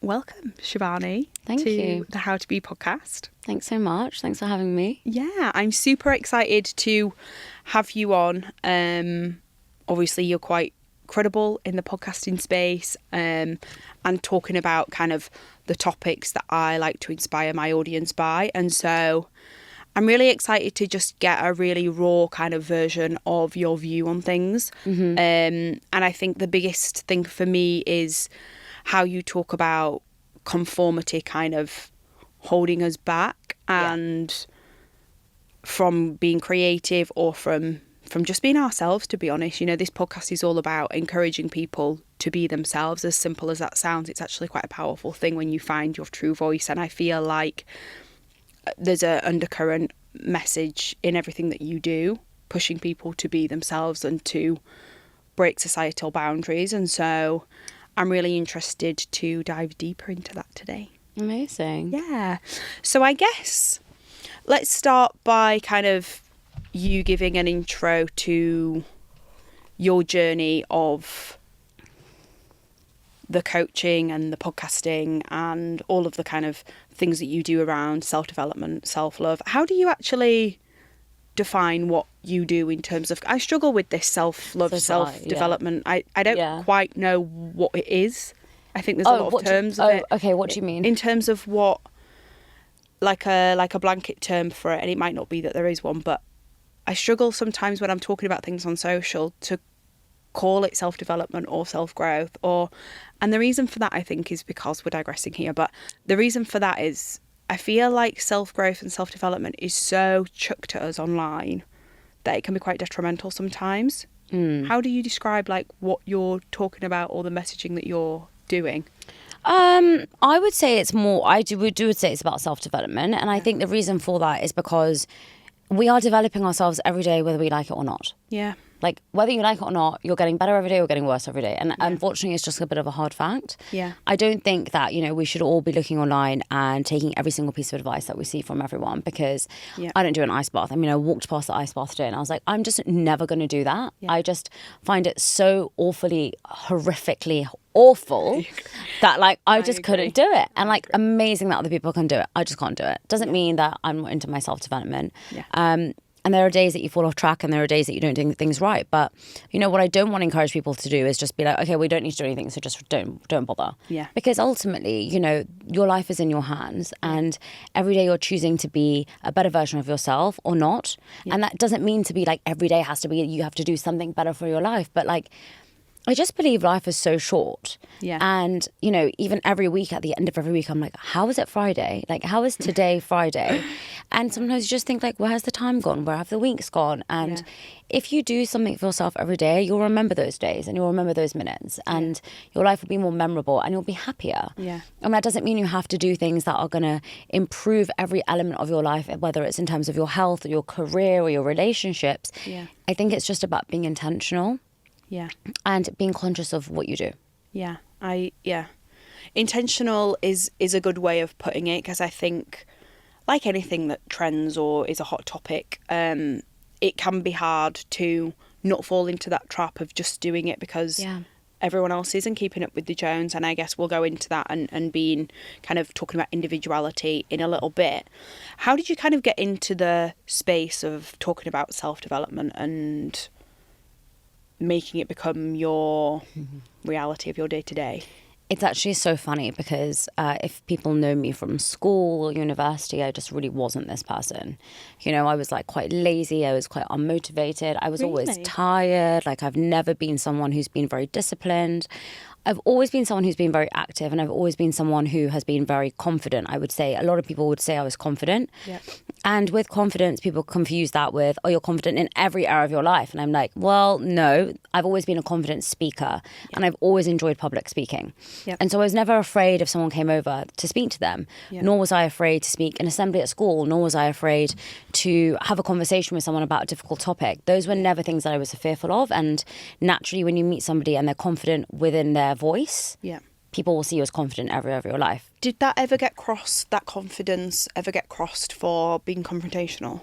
Welcome, Shivani, Thank to you. the How to Be podcast. Thanks so much. Thanks for having me. Yeah, I'm super excited to have you on. Obviously, you're quite credible in the podcasting space and talking about kind of the topics that I like to inspire my audience by. And so I'm really excited to just get a really raw kind of version of your view on things. And I think the biggest thing for me is how you talk about conformity kind of holding us back and from being creative or from just being ourselves, to be honest. You know, this podcast is all about encouraging people to be themselves. As simple as that sounds, it's actually quite a powerful thing when you find your true voice. And I feel like there's an undercurrent message in everything that you do, pushing people to be themselves and to break societal boundaries. And so I'm really interested to dive deeper into that today. Amazing. Yeah. So I guess let's start by kind of you giving an intro to your journey of the coaching and the podcasting and all of the kind of things that you do around self-development, self-love. How do you actually define what you do in terms of... I struggle with this self-love, self-development. I don't quite know what it is. I think there's a lot of terms of it. Okay, what do you mean? In terms of what, like a blanket term for it, and it might not be that there is one, but I struggle sometimes when I'm talking about things on social to call it self-development or self-growth, and the reason for that, I think, is because we're digressing here, but the reason for that is I feel like self-growth and self-development is so chucked at us online that it can be quite detrimental sometimes. How do you describe like what you're talking about or the messaging that you're doing? I would say it's more, would say it's about self-development, and I think the reason for that is because we are developing ourselves every day, whether we like it or not. Yeah. Like, whether you like it or not, you're getting better every day or getting worse every day. And unfortunately, it's just a bit of a hard fact. Yeah. I don't think that, we should all be looking online and taking every single piece of advice that we see from everyone, because I don't do an ice bath. I mean, I walked past the ice bath today and I was like, I'm just never going to do that. Yeah. I just find it so awfully, horrifically awful that, like, I just couldn't do it. And, like, amazing that other people can do it. I just can't do it. Doesn't mean that I'm not into my self-development. Yeah. And there are days that you fall off track and there are days that you don't do things right. But, what I don't want to encourage people to do is just be like, okay, we don't need to do anything, so just don't bother. Yeah. Because ultimately, your life is in your hands, and every day you're choosing to be a better version of yourself or not. Yeah. And that doesn't mean to be like every day has to be, you have to do something better for your life. But like, I just believe life is so short. Yeah. And, even every week, at the end of every week, I'm like, how is it Friday? Like, how is today Friday? And sometimes you just think, like, where has the time gone? Where have the weeks gone? And if you do something for yourself every day, you'll remember those days and you'll remember those minutes, and your life will be more memorable and you'll be happier. Yeah. And that doesn't mean you have to do things that are going to improve every element of your life, whether it's in terms of your health or your career or your relationships. Yeah. I think it's just about being intentional. Yeah. And being conscious of what you do. Yeah. Intentional is a good way of putting it, because I think, like anything that trends or is a hot topic, it can be hard to not fall into that trap of just doing it because everyone else is and keeping up with the Jones. And I guess we'll go into that and being kind of talking about individuality in a little bit. How did you kind of get into the space of talking about self-development and making it become your reality of your day-to-day? It's actually so funny because if people know me from school or university, I just really wasn't this person. I was like quite lazy. I was quite unmotivated. I was always tired. Like, I've never been someone who's been very disciplined. I've always been someone who's been very active, and I've always been someone who has been very confident. I would say a lot of people would say I was confident. Yep. And with confidence, people confuse that with, oh, you're confident in every area of your life. And I'm like, well, no, I've always been a confident speaker, and I've always enjoyed public speaking. Yep. And so I was never afraid if someone came over to speak to them, nor was I afraid to speak in assembly at school, nor was I afraid to have a conversation with someone about a difficult topic. Those were never things that I was fearful of. And naturally, when you meet somebody and they're confident within their voice, people will see you as confident every area of your life. Did that ever get crossed, that confidence ever get crossed for being confrontational?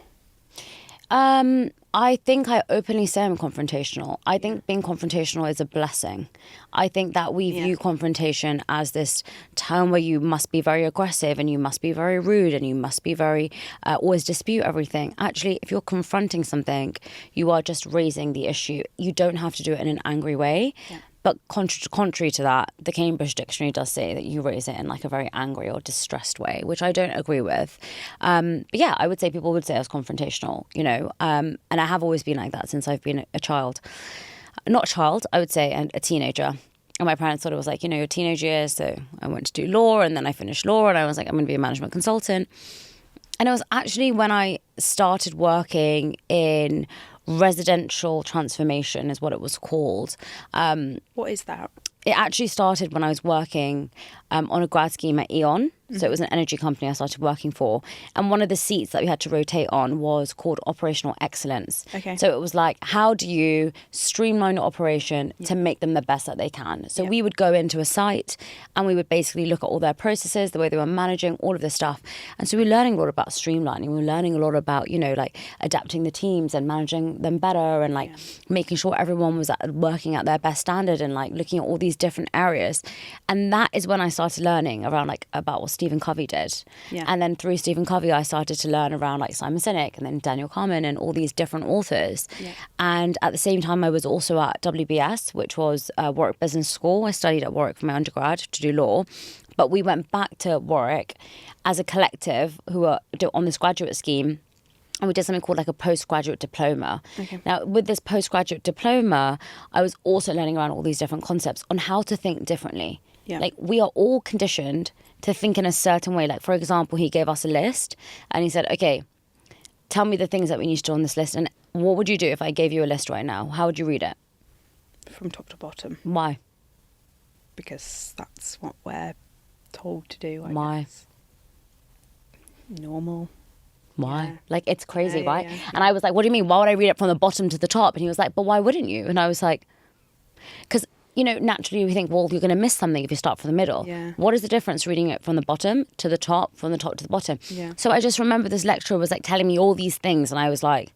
I think I openly say I'm confrontational. I think being confrontational is a blessing. I think that we view confrontation as this term where you must be very aggressive and you must be very rude and you must be very, always dispute everything. Actually, if you're confronting something, you are just raising the issue. You don't have to do it in an angry way. Yeah. But contrary to that, the Cambridge Dictionary does say that you raise it in like a very angry or distressed way, which I don't agree with. But yeah, I would say people would say I was confrontational, you know, and I have always been like that since I've been a child. Not a child, I would say a teenager. And my parents thought it was like, you know, your teenage years. So I went to do law and then I finished law and I was like, I'm going to be a management consultant. And it was actually when I started working in residential transformation is what it was called. What is that? It actually started when I was working on a grad scheme at E.ON. So it was an energy company I started working for. And one of the seats that we had to rotate on was called operational excellence. Okay. So it was like, how do you streamline the operation to make them the best that they can? So we would go into a site and we would basically look at all their processes, the way they were managing, all of this stuff. And so we were learning a lot about streamlining. We were learning a lot about, you know, like adapting the teams and managing them better and like making sure everyone was working at their best standard and like looking at all these different areas. And that is when I started learning around like about what Stephen Covey did. Yeah. And then through Stephen Covey, I started to learn around like Simon Sinek and then Daniel Kahneman and all these different authors. Yeah. And at the same time, I was also at WBS, which was Warwick Business School. I studied at Warwick for my undergrad to do law. But we went back to Warwick as a collective who were on this graduate scheme. And we did something called like a postgraduate diploma. Okay. Now, with this postgraduate diploma, I was also learning around all these different concepts on how to think differently. Yeah. Like we are all conditioned to think in a certain way. Like, for example, he gave us a list and he said, okay, tell me the things that we need to do on this list. And what would you do if I gave you a list right now? How would you read it? From top to bottom. Why? Because that's what we're told to do, I Why? guess. Normal. Why? Yeah. Like, it's crazy, right? Yeah. And I was like, what do you mean? Why would I read it from the bottom to the top? And he was like, but why wouldn't you? And I was like, because, you know, naturally we think, well, you're going to miss something if you start from the middle. Yeah. What is the difference reading it from the bottom to the top, from the top to the bottom? Yeah. So I just remember this lecturer was like telling me all these things. And I was like,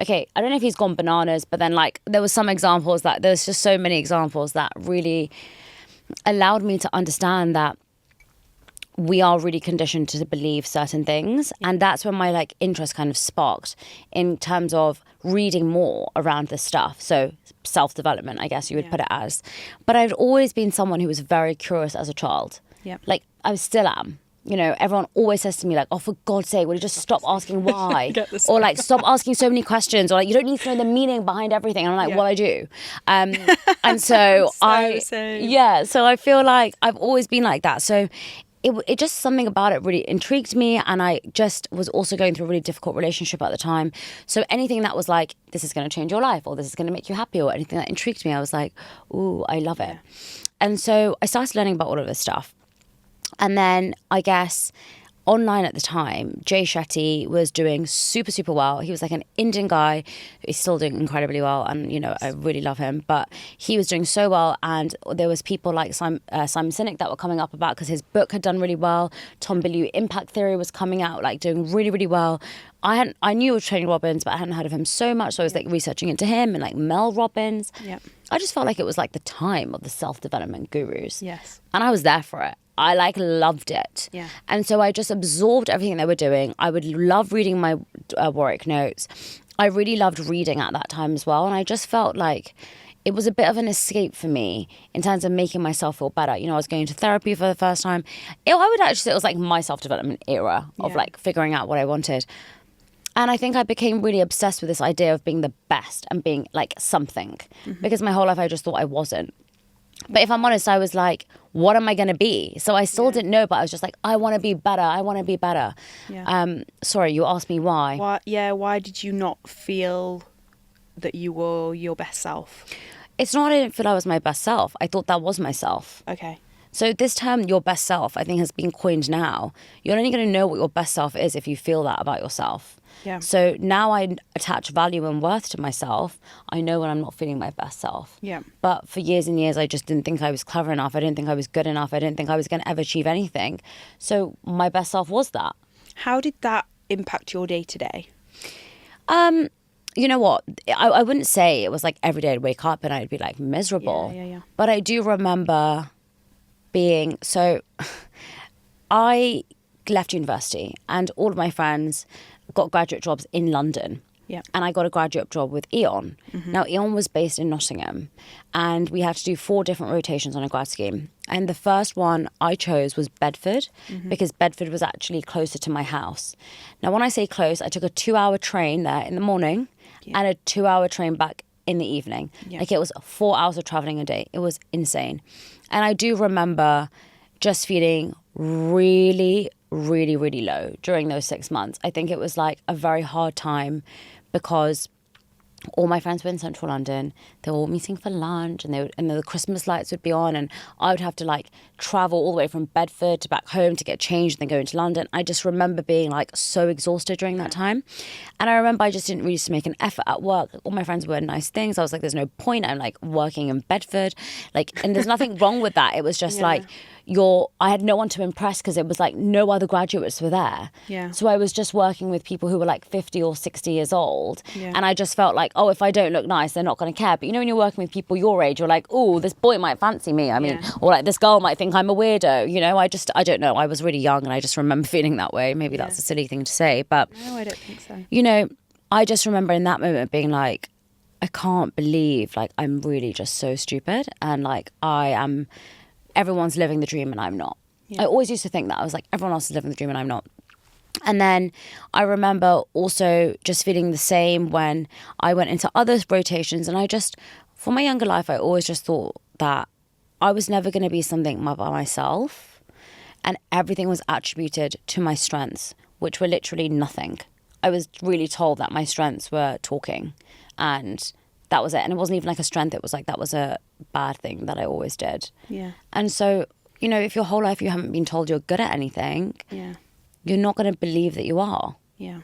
okay, I don't know if he's gone bananas, but then like there was some examples that there's just so many examples that really allowed me to understand that we are really conditioned to believe certain things. And that's when my like interest kind of sparked in terms of reading more around this stuff. So self-development, I guess you would put it as. But I'd always been someone who was very curious as a child. Yeah. Like I still am. You know, everyone always says to me like, oh, for God's sake, will you just stop asking why? Or like, stop asking so many questions. Or like, you don't need to know the meaning behind everything. And I'm like, well, I do. And so so I feel like I've always been like that. So it just something about it really intrigued me, and I just was also going through a really difficult relationship at the time. So anything that was like, this is going to change your life, or this is going to make you happy, or anything that intrigued me, I was like, ooh, I love it. And so I started learning about all of this stuff. And then I guess online at the time, Jay Shetty was doing super, super well. He was like an Indian guy. He's still doing incredibly well. And, you know, I really love him. But he was doing so well. And there was people like Simon Sinek that were coming up about because his book had done really well. Tom Bilyeu Impact Theory was coming out, like doing really, really well. I knew of Tony Robbins, but I hadn't heard of him so much. So I was like researching into him and like Mel Robbins. Yeah. I just felt like it was like the time of the self-development gurus. Yes. And I was there for it. I like loved it. Yeah. And so I just absorbed everything they were doing. I would love reading my Warwick notes. I really loved reading at that time as well. And I just felt like it was a bit of an escape for me in terms of making myself feel better. You know, I was going to therapy for the first time. I would actually say it was like my self-development era of like figuring out what I wanted. And I think I became really obsessed with this idea of being the best and being like something. Mm-hmm. Because my whole life I just thought I wasn't. But if I'm honest, I was like, what am I going to be? So I still didn't know, but I was just like, I want to be better. I want to be better. Yeah. Sorry, you asked me why. Why did you not feel that you were your best self? It's not I didn't feel I was my best self. I thought that was myself. Okay. So this term, your best self, I think has been coined now. You're only going to know what your best self is if you feel that about yourself. Yeah. So now I attach value and worth to myself. I know when I'm not feeling my best self. Yeah. But for years and years, I just didn't think I was clever enough. I didn't think I was good enough. I didn't think I was going to ever achieve anything. So my best self was that. How did that impact your day to day? you know what? I wouldn't say it was like every day I'd wake up and I'd be like miserable. Yeah. But I do remember being so. I left university and all of my friends got graduate jobs in London. Yeah. And I got a graduate job with Eon. Now, Eon was based in Nottingham, and we had to do 4 different rotations on a grad scheme. And the first one I chose was Bedford, because Bedford was actually closer to my house. Now, when I say close, I took a 2-hour train there in the morning and a 2-hour train back in the evening. Like, it was 4 hours of traveling a day. It was insane. And I do remember just feeling really, really, really low during those 6 months. I think it was like a very hard time because all my friends were in central London. They were all meeting for lunch, and the Christmas lights would be on, and I would have to like travel all the way from Bedford to back home to get changed and then go into London. I just remember being like so exhausted during that time. And I remember I just didn't really make an effort at work. All my friends were nice things. I was like, there's no point. I'm like working in Bedford. Like, and there's nothing wrong with that. It was just like, I had no one to impress because it was like no other graduates were there. Yeah. So I was just working with people who were like 50 or 60 years old. Yeah. And I just felt like, oh, if I don't look nice, they're not going to care. But you know, when you're working with people your age, you're like, oh, this boy might fancy me. I mean, or like this girl might think I'm a weirdo. You know, I don't know. I was really young and I just remember feeling that way. Maybe that's a silly thing to say. But No, I don't think so. you know, I just remember in that moment being like, I can't believe like I'm really just so stupid. And like everyone's living the dream and I'm not. I always used to think that. I was like, everyone else is living the dream and I'm not. And then I remember also just feeling the same when I went into other rotations. And for my younger life, I always just thought that I was never going to be something by myself. And everything was attributed to my strengths, which were literally nothing. I was really told that my strengths were talking, and that was it. And it wasn't even like a strength. It was like that was a bad thing that I always did. Yeah. And so, you know, if your whole life you haven't been told you're good at anything, you're not going to believe that you are. Yeah.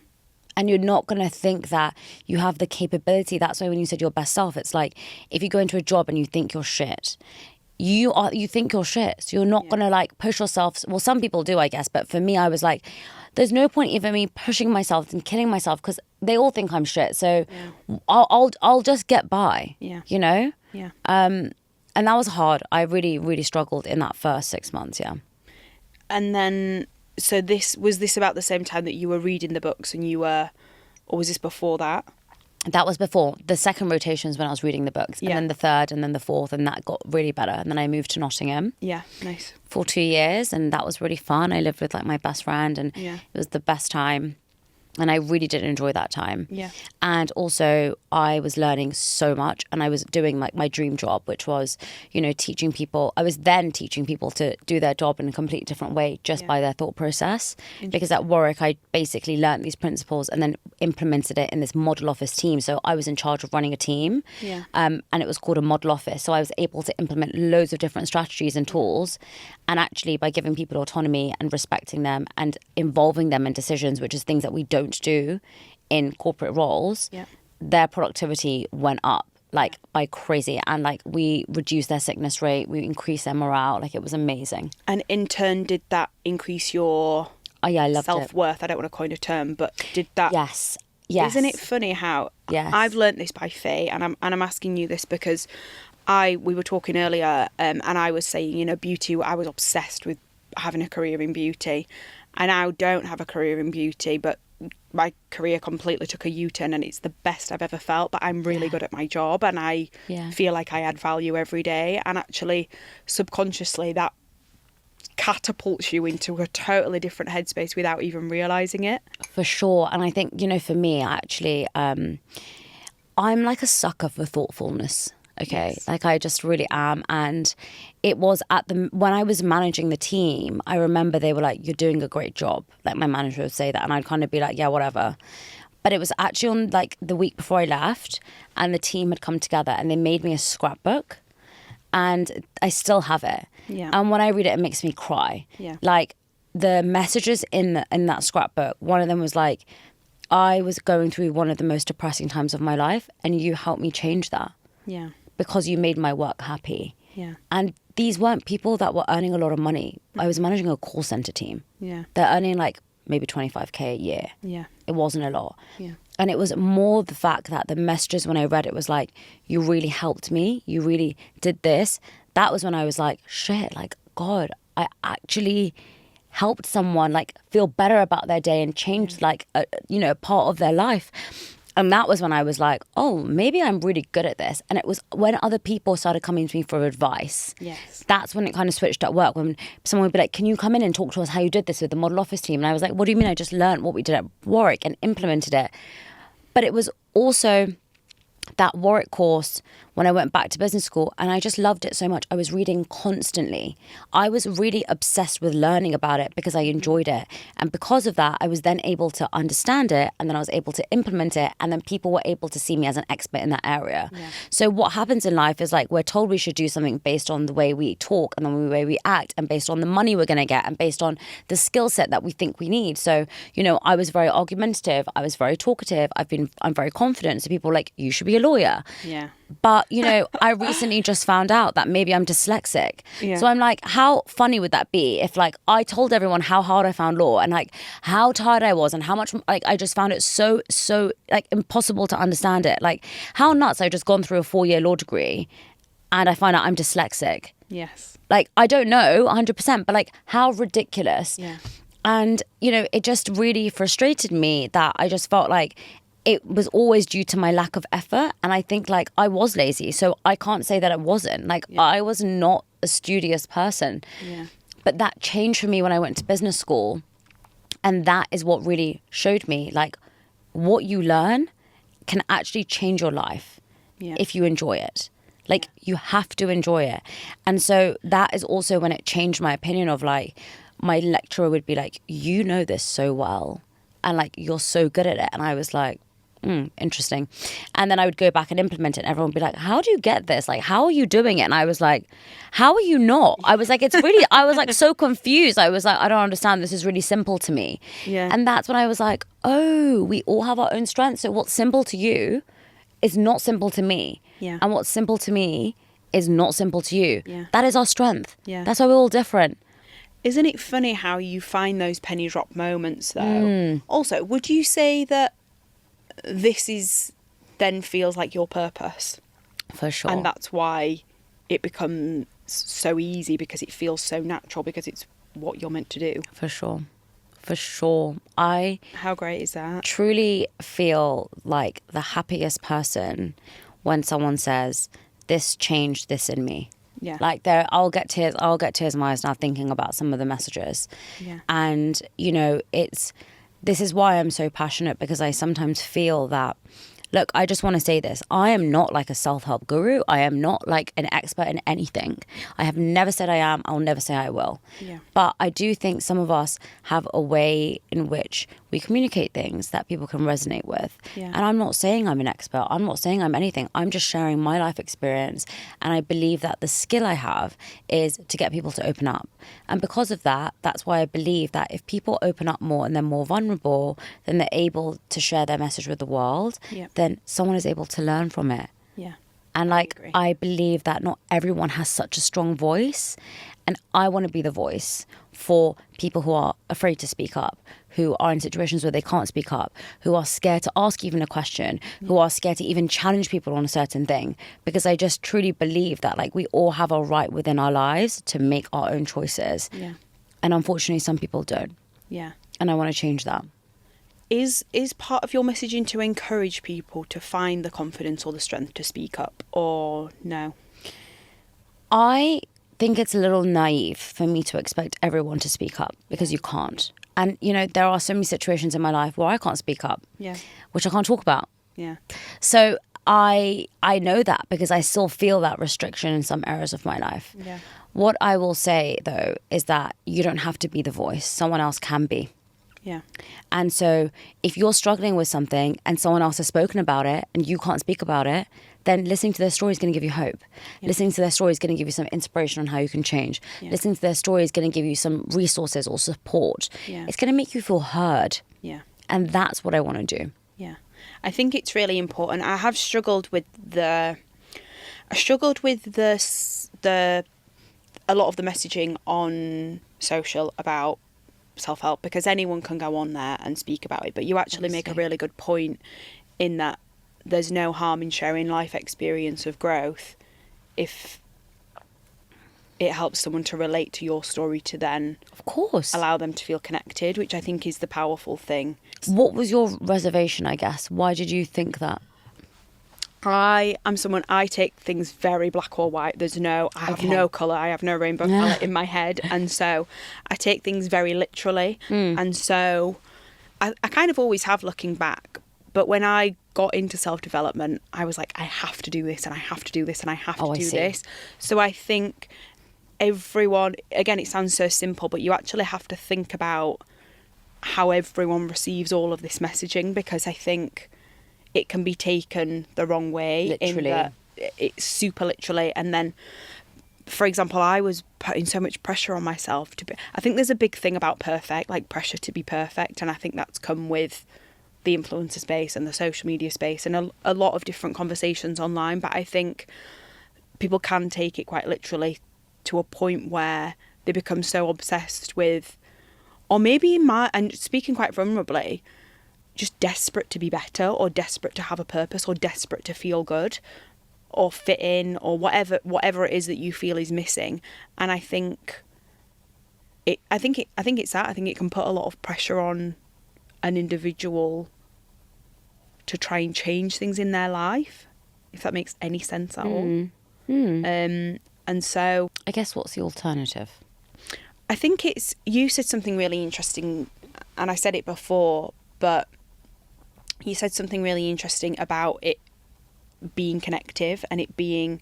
And you're not going to think that you have the capability. That's why when you said your best self, it's like if you go into a job and you think you're shit, you think you're shit. So you're not going to like push yourself. Well, some people do, I guess. But for me, I was like, there's no point even me pushing myself and killing myself because they all think I'm shit. So I'll just get by, you know? Yeah. And that was hard. I really, really struggled in that first 6 months, And then, so was this about the same time that you were reading the books or was this before that? That was before. The second rotation is when I was reading the books. And then the third and then the fourth, and that got really better. And then I moved to Nottingham. Yeah, nice. For 2 years, and that was really fun. I lived with like my best friend, and it was the best time. And I really did enjoy that time. Yeah. And also I was learning so much, and I was doing like my dream job, which was, you know, teaching people. I was then teaching people to do their job in a completely different way just by their thought process. Because at Warwick, I basically learned these principles and then implemented it in this model office team. So I was in charge of running a team. Yeah. And it was called a model office. So I was able to implement loads of different strategies and tools. And actually by giving people autonomy and respecting them and involving them in decisions, which is things that we don't do in corporate roles, their productivity went up like by crazy, and like we reduced their sickness rate, we increased their morale. Like it was amazing. And in turn, did that increase your I loved self-worth? I don't want to coin a term, but did that? Yes. Isn't it funny how I've learnt this by Faye, and I'm asking you this because we were talking earlier, and I was saying, you know, beauty, I was obsessed with having a career in beauty. I now don't have a career in beauty, but my career completely took a U-turn, and it's the best I've ever felt. But I'm really good at my job, and I feel like I add value every day. And actually, subconsciously, that catapults you into a totally different headspace without even realising it. For sure. And I think, you know, for me, actually, I'm like a sucker for thoughtfulness. Okay. Yes. Like I just really am. And it was when I was managing the team, I remember they were like, you're doing a great job. Like my manager would say that, and I'd kind of be like, yeah, whatever. But it was actually on like the week before I left, and the team had come together and they made me a scrapbook, and I still have it. Yeah. And when I read it, it makes me cry. Yeah. Like the messages in that scrapbook, one of them was like, I was going through one of the most depressing times of my life, and you helped me change that. Yeah. Because you made my work happy. Yeah. And these weren't people that were earning a lot of money. I was managing a call center team. Yeah. They're earning like maybe 25K a year. Yeah. It wasn't a lot. Yeah. And it was more the fact that the messages when I read it was like, you really helped me. You really did this. That was when I was like, shit, like, God, I actually helped someone like feel better about their day and changed like, a part of their life. And that was when I was like, oh, maybe I'm really good at this. And it was when other people started coming to me for advice. Yes. That's when it kind of switched at work. When someone would be like, can you come in and talk to us how you did this with the model office team? And I was like, what do you mean? I just learned what we did at Warwick and implemented it. But it was also that Warwick course when I went back to business school, and I just loved it so much. I was reading constantly. I was really obsessed with learning about it because I enjoyed it. And because of that, I was then able to understand it, and then I was able to implement it, and then people were able to see me as an expert in that area. Yeah. So what happens in life is like we're told we should do something based on the way we talk and the way we act and based on the money we're going to get and based on the skill set that we think we need. So, I was very argumentative. I was very talkative. I'm very confident. So people were like, you should be a lawyer. Yeah. But, I recently just found out that maybe I'm dyslexic. Yeah. So I'm like, how funny would that be if like I told everyone how hard I found law and like how tired I was and how much like I just found it so like impossible to understand it. Like how nuts I just gone through a 4-year law degree and I find out I'm dyslexic. Yes. Like I don't know 100%, but like how ridiculous. Yeah. And, it just really frustrated me that I just felt like it was always due to my lack of effort. And I think like I was lazy. So I can't say that it wasn't. Like I was not a studious person. Yeah. But that changed for me when I went to business school. And that is what really showed me like what you learn can actually change your life if you enjoy it. Like you have to enjoy it. And so that is also when it changed my opinion of like, my lecturer would be like, you know this so well. And like, you're so good at it. And I was like, interesting. And then I would go back and implement it. And everyone would be like, how do you get this? Like, how are you doing it? And I was like, how are you not? I was like, I was like so confused. I was like, I don't understand. This is really simple to me. Yeah. And that's when I was like, oh, we all have our own strengths. So what's simple to you is not simple to me. Yeah. And what's simple to me is not simple to you. Yeah. That is our strength. Yeah. That's why we're all different. Isn't it funny how you find those penny drop moments though? Also, would you say that this is then feels like your purpose? For sure. And that's why it becomes so easy because it feels so natural because it's what you're meant to do. For sure. For sure. I How great is that? truly feel like the happiest person when someone says, this changed this in me. Yeah. Like I'll get tears in my eyes now thinking about some of the messages. Yeah. And, this is why I'm so passionate, because I sometimes feel that, look, I just want to say this. I am not like a self-help guru. I am not like an expert in anything. I have never said I am. I'll never say I will. Yeah. But I do think some of us have a way in which we communicate things that people can resonate with. Yeah. And I'm not saying I'm an expert. I'm not saying I'm anything. I'm just sharing my life experience. And I believe that the skill I have is to get people to open up. And because of that, that's why I believe that if people open up more and they're more vulnerable, then they're able to share their message with the world. Yeah. Then someone is able to learn from it. Yeah. And like, agree. I believe that not everyone has such a strong voice. And I want to be the voice for people who are afraid to speak up, who are in situations where they can't speak up, who are scared to ask even a question, who are scared to even challenge people on a certain thing. Because I just truly believe that like we all have a right within our lives to make our own choices. Yeah. And unfortunately, some people don't. Yeah. And I want to change that. Is part of your messaging to encourage people to find the confidence or the strength to speak up, or no? I think it's a little naive for me to expect everyone to speak up, because you can't. And, there are so many situations in my life where I can't speak up, which I can't talk about. Yeah. So I know that because I still feel that restriction in some areas of my life. Yeah. What I will say, though, is that you don't have to be the voice. Someone else can be. Yeah. And so if you're struggling with something and someone else has spoken about it and you can't speak about it, then listening to their story is going to give you hope. Yeah. Listening to their story is going to give you some inspiration on how you can change. Yeah. Listening to their story is going to give you some resources or support. Yeah. It's going to make you feel heard. Yeah. And that's what I want to do. Yeah. I think it's really important. I have struggled with a lot of the messaging on social about self-help, because anyone can go on there and speak about it, but you actually make a really good point in that there's no harm in sharing life experience of growth if it helps someone to relate to your story, to then of course allow them to feel connected, which I think is the powerful thing. What was your reservation, I guess? Why did you think that? I am someone, I take things very black or white. I have no colour, I have no rainbow palette in my head. And so I take things very literally. And so I kind of always have, looking back. But when I got into self-development, I was like, I have to do this and I have to do this and I have to do this. So I think everyone, again, it sounds so simple, but you actually have to think about how everyone receives all of this messaging, because I think it can be taken the wrong way. Literally. In that it's super literally. And then, for example, I was putting so much pressure on myself to be, I think there's a big thing about perfect, like pressure to be perfect. And I think that's come with the influencer space and the social media space and a lot of different conversations online. But I think people can take it quite literally to a point where they become so obsessed with, or maybe and speaking quite vulnerably, just desperate to be better, or desperate to have a purpose, or desperate to feel good or fit in, or whatever it is that you feel is missing. And I think it's that. I think it can put a lot of pressure on an individual to try and change things in their life, if that makes any sense at all. And so I guess, what's the alternative? I think you said something really interesting, and I said it before, but you said something really interesting about it being connective and it being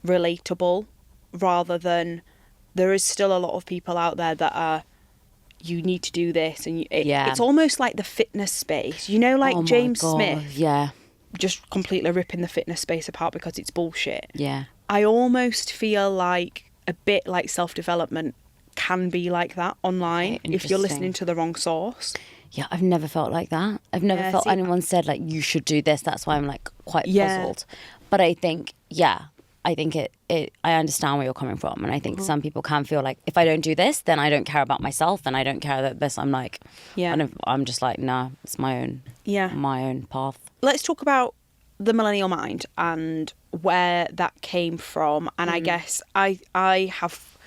relatable, rather than, there is still a lot of people out there that are, you need to do this, and it's almost like the fitness space, like James Smith, just completely ripping the fitness space apart because it's bullshit. I almost feel like a bit like self-development can be like that online, if you're listening to the wrong source. Yeah, I've never felt like that. I've never felt anyone said, like, you should do this. That's why I'm, like, quite puzzled. But I think, I understand where you're coming from. And I think some people can feel like, if I don't do this, then I don't care about myself, and I don't care that this. I'm like, I'm just like, nah, it's my own path. Let's talk about the Millennial Mind and where that came from. And I guess I have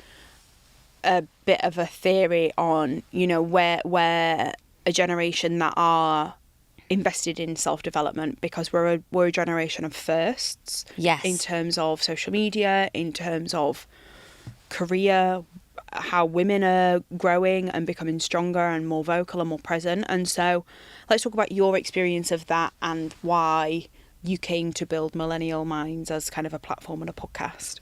a bit of a theory on, where a generation that are invested in self-development, because we're a generation of firsts. Yes. In terms of social media, in terms of career, how women are growing and becoming stronger and more vocal and more present. And so let's talk about your experience of that and why you came to build Millennial Minds as kind of a platform and a podcast.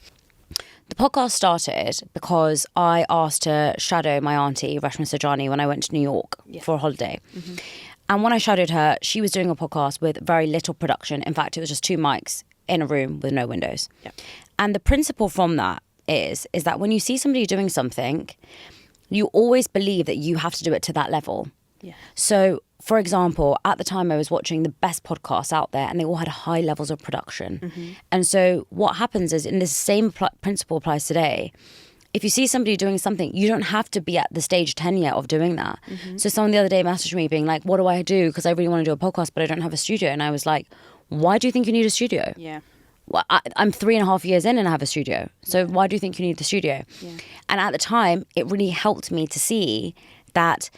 The podcast started because I asked to shadow my auntie, Rashma Sajani, when I went to New York for a holiday. And when I shadowed her, she was doing a podcast with very little production. In fact, it was just 2 mics in a room with no windows. And the principle from that is that when you see somebody doing something, you always believe that you have to do it to that level. So, for example, at the time I was watching the best podcasts out there, and they all had high levels of production. And so what happens is, in this same principle applies today, if you see somebody doing something, you don't have to be at the stage 10 yet of doing that. So someone the other day messaged me being like, what do I do? Because I really want to do a podcast, but I don't have a studio. And I was like, why do you think you need a studio? Well, I'm 3.5 years in and I have a studio. So why do you think you need the studio? And at the time, it really helped me to see that,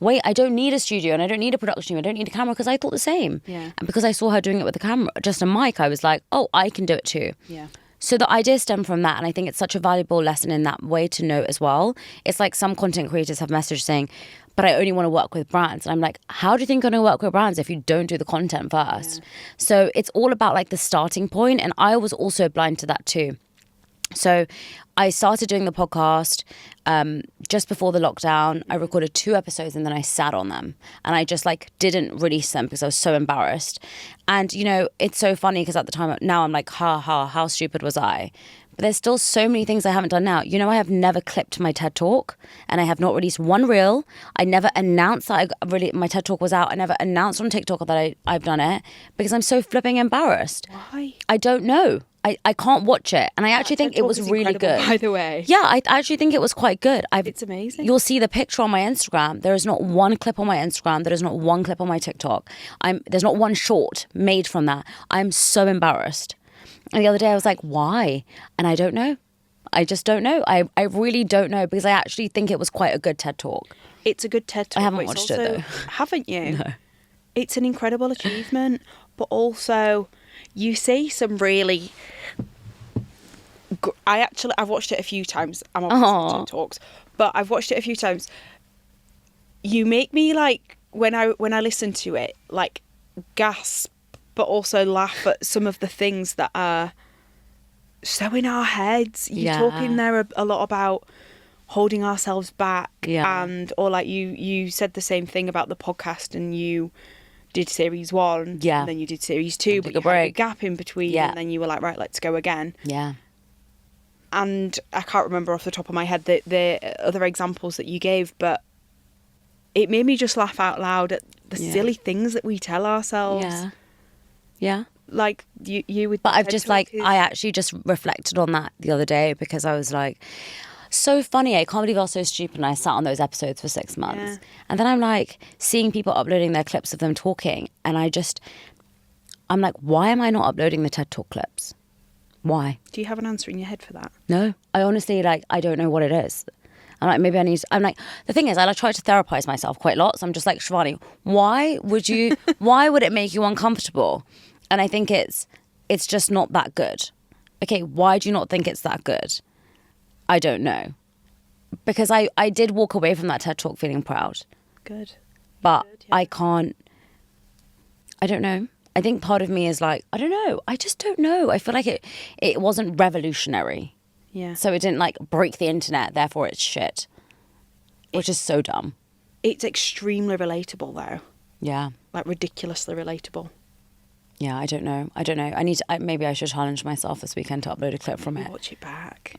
wait, I don't need a studio and I don't need a production team. I don't need a camera, because I thought the same. And because I saw her doing it with a camera, just a mic, I was like, I can do it too. So the idea stemmed from that, and I think it's such a valuable lesson in that way to know as well. It's like some content creators have messaged saying, but I only want to work with brands. And I'm like, how do you think you're going to work with brands if you don't do the content first? So it's all about like the starting point, and I was also blind to that too. So I started doing the podcast just before the lockdown. I recorded 2 episodes and then I sat on them, and I just like didn't release them because I was so embarrassed. And it's so funny because at the time, now I'm like, how stupid was I? But there's still so many things I haven't done now. You know, I have never clipped my TED Talk, and I have not released one reel. I never announced that my TED Talk was out. I never announced on TikTok that I've done it because I'm so flipping embarrassed. Why? I don't know. I can't watch it. And I actually think it was really good. By the way. Yeah, I actually think it was quite good. It's amazing. You'll see the picture on my Instagram. There is not one clip on my Instagram. There is not one clip on my TikTok. There's not one short made from that. I'm so embarrassed. And the other day I was like, why? And I don't know. I just don't know. I really don't know, because I actually think it was quite a good TED Talk. It's a good TED Talk. I haven't watched it though. Haven't you? No. It's an incredible achievement, but also you say some really... I've watched it a few times. I'm obviously TED Talks, but I've watched it a few times. You make me, like, when I listen to it, like, gasp, but also laugh at some of the things that are so in our heads. You're talking there a lot about holding ourselves back, or like you said the same thing about the podcast, and you did series 1, and then you did series 2, but you had a gap in between, and then you were like, right, let's go again. And I can't remember off the top of my head the other examples that you gave, but it made me just laugh out loud at the silly things that we tell ourselves. Like you would. But I've just like, I actually just reflected on that the other day, because I was like, so funny. I can't believe I was so stupid. And I sat on those episodes for 6 months. And then I'm like seeing people uploading their clips of them talking. And I'm like, why am I not uploading the TED Talk clips? Why? Do you have an answer in your head for that? No. I honestly, I don't know what it is. I'm like, maybe the thing is, I try to therapize myself quite a lot. So I'm just like, Shivani, why would it make you uncomfortable? And I think it's just not that good. Okay, why do you not think it's that good? I don't know. Because I did walk away from that TED Talk feeling proud. Good. But I don't know. I think part of me is like, I don't know. I just don't know. I feel like it wasn't revolutionary. Yeah. So it didn't like break the internet, therefore it's shit. Which is so dumb. It's extremely relatable though. Yeah. Like ridiculously relatable. Yeah, I don't know. Maybe I should challenge myself this weekend to upload a clip from it. Watch it back.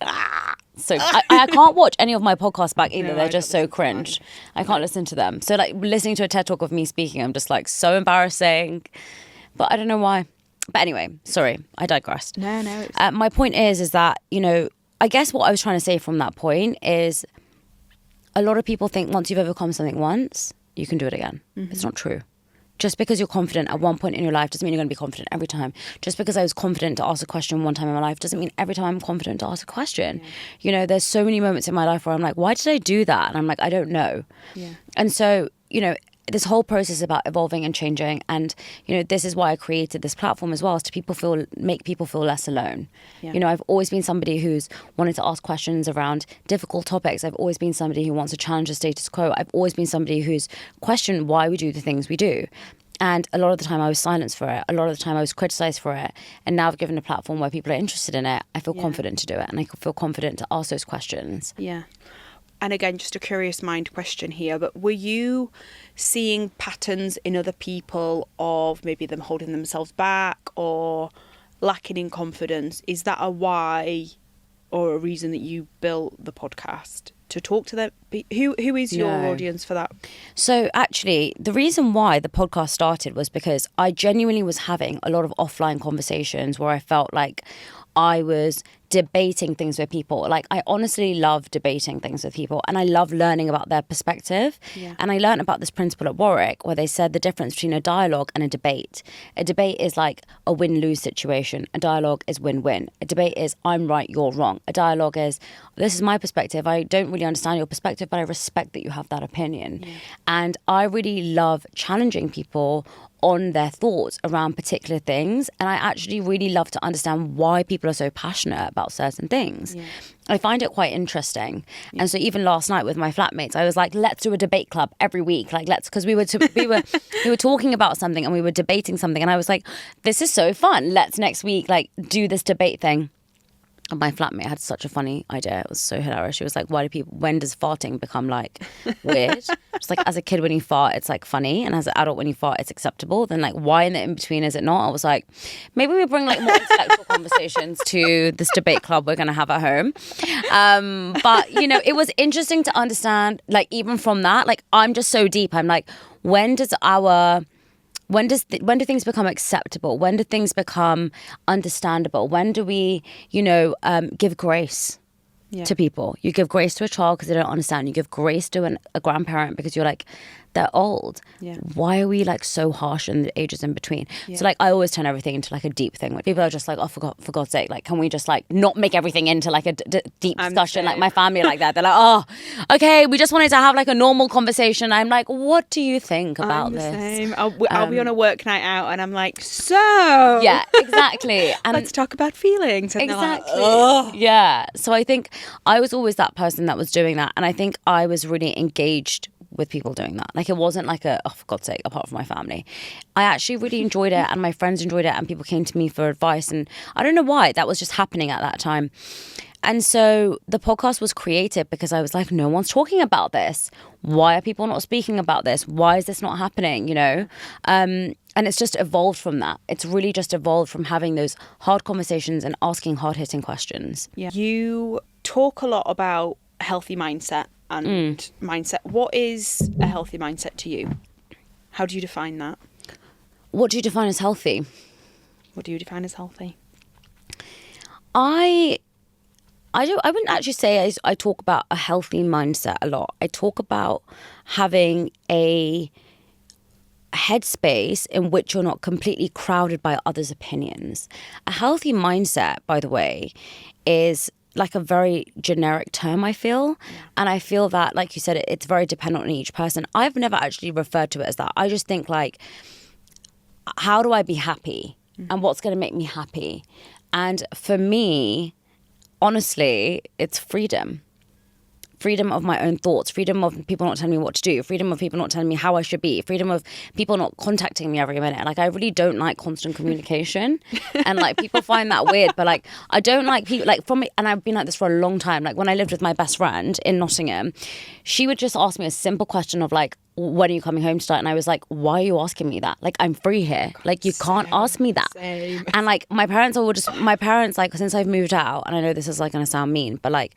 So I can't watch any of my podcasts back either. No, They're just so cringe. I can't listen to them. So like listening to a TED Talk of me speaking, I'm just like so embarrassing. But I don't know why. But anyway, sorry, I digressed. No. My point is that, you know, I guess what I was trying to say from that point is a lot of people think once you've overcome something once, you can do it again. Mm-hmm. It's not true. Just because you're confident at one point in your life doesn't mean you're going to be confident every time. Just because I was confident to ask a question one time in my life doesn't mean every time I'm confident to ask a question. Yeah. You know, there's so many moments in my life where I'm like, why did I do that? And I'm like, I don't know. Yeah. And so, you know, this whole process is about evolving and changing. And, you know, this is why I created this platform as well, is to make people feel less alone. Yeah. You know, I've always been somebody who's wanted to ask questions around difficult topics. I've always been somebody who wants to challenge the status quo. I've always been somebody who's questioned why we do the things we do. And a lot of the time I was silenced for it. A lot of the time I was criticised for it. And now I've given a platform where people are interested in it. I feel confident to do it. And I feel confident to ask those questions. Yeah. And again, just a curious mind question here, but were you seeing patterns in other people of maybe them holding themselves back or lacking in confidence? Is that a why or a reason that you built the podcast? To talk to them? Who is your audience for that? So actually, the reason why the podcast started was because I genuinely was having a lot of offline conversations where I felt like I was debating things with people. Like, I honestly love debating things with people, and I love learning about their perspective. Yeah. And I learned about this principle at Warwick where they said the difference between a dialogue and a debate. A debate is like a win-lose situation. A dialogue is win-win. A debate is I'm right, you're wrong. A dialogue is this is my perspective. I don't really understand your perspective, but I respect that you have that opinion. Yeah. And I really love challenging people on their thoughts around particular things. And I actually really love to understand why people are so passionate about certain things. Yeah. I find it quite interesting. Yeah. And so even last night with my flatmates, I was like, let's do a debate club every week. Like, because we were talking about something and we were debating something. And I was like, this is so fun. Let's next week, like, do this debate thing. And my flatmate had such a funny idea. It was so hilarious. She was like, when does farting become like weird? She's like as a kid when you fart, it's like funny, and as an adult when you fart, it's acceptable. Then like why in the in between is it not? I was like, maybe we bring like more intellectual conversations to this debate club we're gonna have at home. But you know, it was interesting to understand, like even from that, like I'm just so deep. I'm like, when do things become acceptable? When do things become understandable? When do we, you know, give grace to people? You give grace to a child because they don't understand. You give grace to a grandparent because you're like, they're old. Yeah. Why are we like so harsh in the ages in between? Yeah. So like I always turn everything into like a deep thing. Like, people are just like, oh, for God's sake, like can we just like not make everything into like a deep discussion? Like my family are like that. They're like, oh, okay, we just wanted to have like a normal conversation. I'm like, what do you think about this? Same. I'll be on a work night out and I'm like, so yeah, exactly. And let's talk about feelings. And exactly. Like, yeah. So I think I was always that person that was doing that, and I think I was really engaged with people doing that. Like it wasn't like a, oh, for God's sake, apart from my family. I actually really enjoyed it, and my friends enjoyed it, and people came to me for advice, and I don't know why, that was just happening at that time. And so the podcast was created because I was like, no one's talking about this. Why are people not speaking about this? Why is this not happening, you know? And it's just evolved from that. It's really just evolved from having those hard conversations and asking hard-hitting questions. Yeah. You talk a lot about healthy mindset and mindset. What is a healthy mindset to you? How do you define that? What do you define as healthy? What do you define as healthy? I wouldn't actually say I talk about a healthy mindset a lot. I talk about having a headspace in which you're not completely crowded by others' opinions. A healthy mindset, by the way, is like a very generic term, I feel. And I feel that, like you said, it's very dependent on each person. I've never actually referred to it as that. I just think like, how do I be happy? And what's going to make me happy? And for me, honestly, it's freedom. Freedom of my own thoughts, freedom of people not telling me what to do, freedom of people not telling me how I should be, freedom of people not contacting me every minute. Like I really don't like constant communication. And like people find that weird, but like I don't like people like from me, and I've been like this for a long time. Like when I lived with my best friend in Nottingham, she would just ask me a simple question of like, when are you coming home tonight? And I was like, why are you asking me that? Like I'm free here. Like you can't ask me that. Same. And like my parents like since I've moved out, and I know this is like gonna sound mean, but like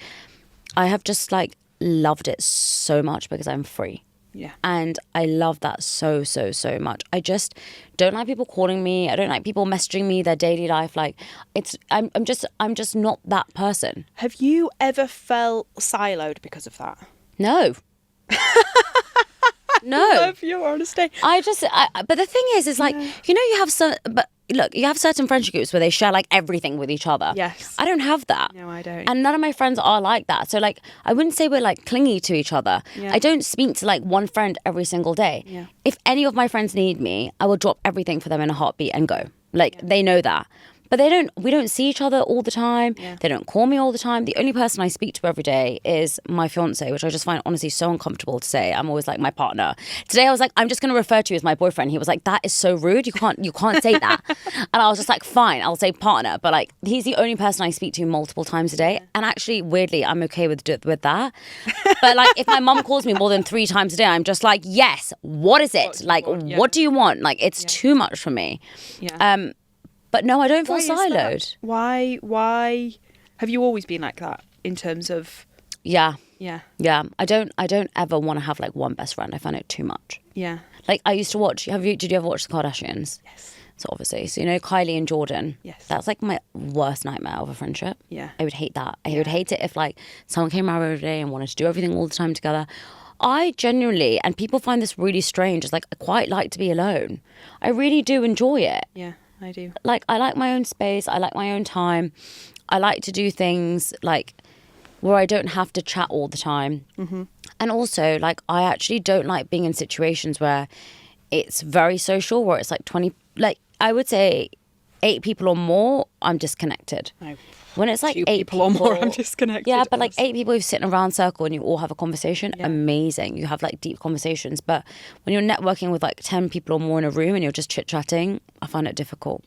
I have just like loved it so much because I'm free. Yeah. And I love that so much. I just don't like people calling me. I don't like people messaging me their daily life. Like I'm just not that person. Have you ever felt siloed because of that? No. No. Love your honesty. But the thing is like, you know, you have certain friendship groups where they share like everything with each other. Yes. I don't have that. No, I don't. And none of my friends are like that. So like, I wouldn't say we're like clingy to each other. Yeah. I don't speak to like one friend every single day. Yeah. If any of my friends need me, I will drop everything for them in a heartbeat and go. Like they know that. But we don't see each other all the time. Yeah. They don't call me all the time. The only person I speak to every day is my fiance, which I just find honestly so uncomfortable to say. I'm always like my partner. Today I was like, I'm just going to refer to you as my boyfriend. He was like, that is so rude. You can't say that. And I was just like, fine, I'll say partner. But like, he's the only person I speak to multiple times a day. And actually, weirdly, I'm okay with that. But like, if my mum calls me more than 3 times a day, I'm just like, yes, what is it? What do you want? Like, it's too much for me. Yeah. But no, I don't feel siloed. Why have you always been like that in terms of? Yeah. Yeah. I don't ever want to have like one best friend. I find it too much. Yeah. Like I used to watch. Did you ever watch the Kardashians? Yes. So obviously, you know Kylie and Jordan. Yes. That's like my worst nightmare of a friendship. Yeah. I would hate that. I would hate it if like someone came around every day and wanted to do everything all the time together. I genuinely, and people find this really strange, is like I quite like to be alone. I really do enjoy it. Yeah. I do. Like, I like my own space. I like my own time. I like to do things like where I don't have to chat all the time. Mm-hmm. And also, like, I actually don't like being in situations where it's very social, where it's like 20, like, I would say 8 people or more, I'm disconnected. No. When it's like 8 people or more, I'm disconnected. Yeah, but like 8 people who sit in a round circle and you all have a conversation, amazing. You have like deep conversations. But when you're networking with like 10 people or more in a room and you're just chit-chatting, I find it difficult.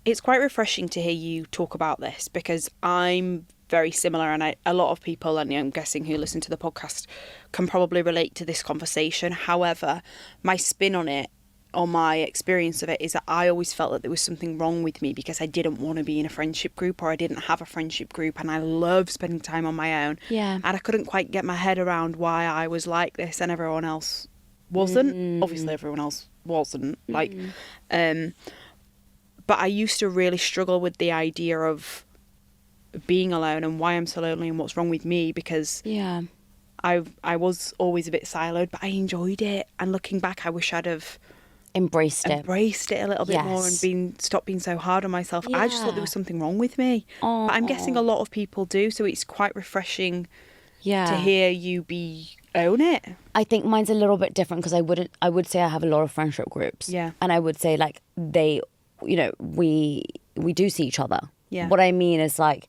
It's quite refreshing to hear you talk about this because I'm very similar, and a lot of people, and I'm guessing who listen to the podcast, can probably relate to this conversation. However, my spin on it, or my experience of it, is that I always felt that there was something wrong with me because I didn't want to be in a friendship group, or I didn't have a friendship group, and I love spending time on my own. Yeah. And I couldn't quite get my head around why I was like this and everyone else wasn't. Obviously, everyone else wasn't. But I used to really struggle with the idea of being alone and why I'm so lonely and what's wrong with me, because I was always a bit siloed, but I enjoyed it. And looking back, I wish I'd have embraced it a little bit more and stopped being so hard on myself. I just thought there was something wrong with me. But I'm guessing a lot of people do, so it's quite refreshing to hear you own it. I think mine's a little bit different because I would say I have a lot of friendship groups. Yeah. And I would say like they, you know, we do see each other. Yeah. What I mean is like,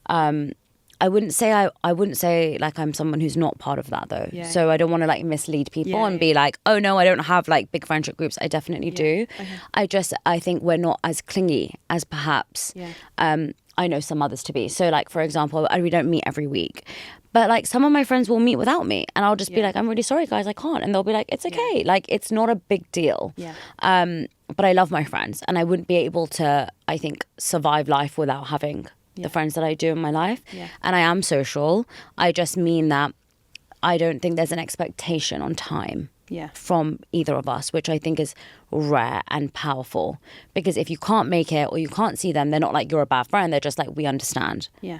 I wouldn't say like I'm someone who's not part of that though. Yeah. So I don't want to like mislead people and be like, oh no, I don't have like big friendship groups. I definitely do. Okay. I think we're not as clingy as perhaps I know some others to be. So like, for example, we don't meet every week. But like some of my friends will meet without me and I'll just be like, I'm really sorry guys, I can't. And they'll be like, it's okay. Yeah. Like it's not a big deal. Yeah. But I love my friends and I wouldn't be able to, I think, survive life without having the friends that I do in my life. Yeah. And I am social. I just mean that I don't think there's an expectation on time from either of us, which I think is rare and powerful. Because if you can't make it or you can't see them, they're not like you're a bad friend. They're just like, we understand. Yeah.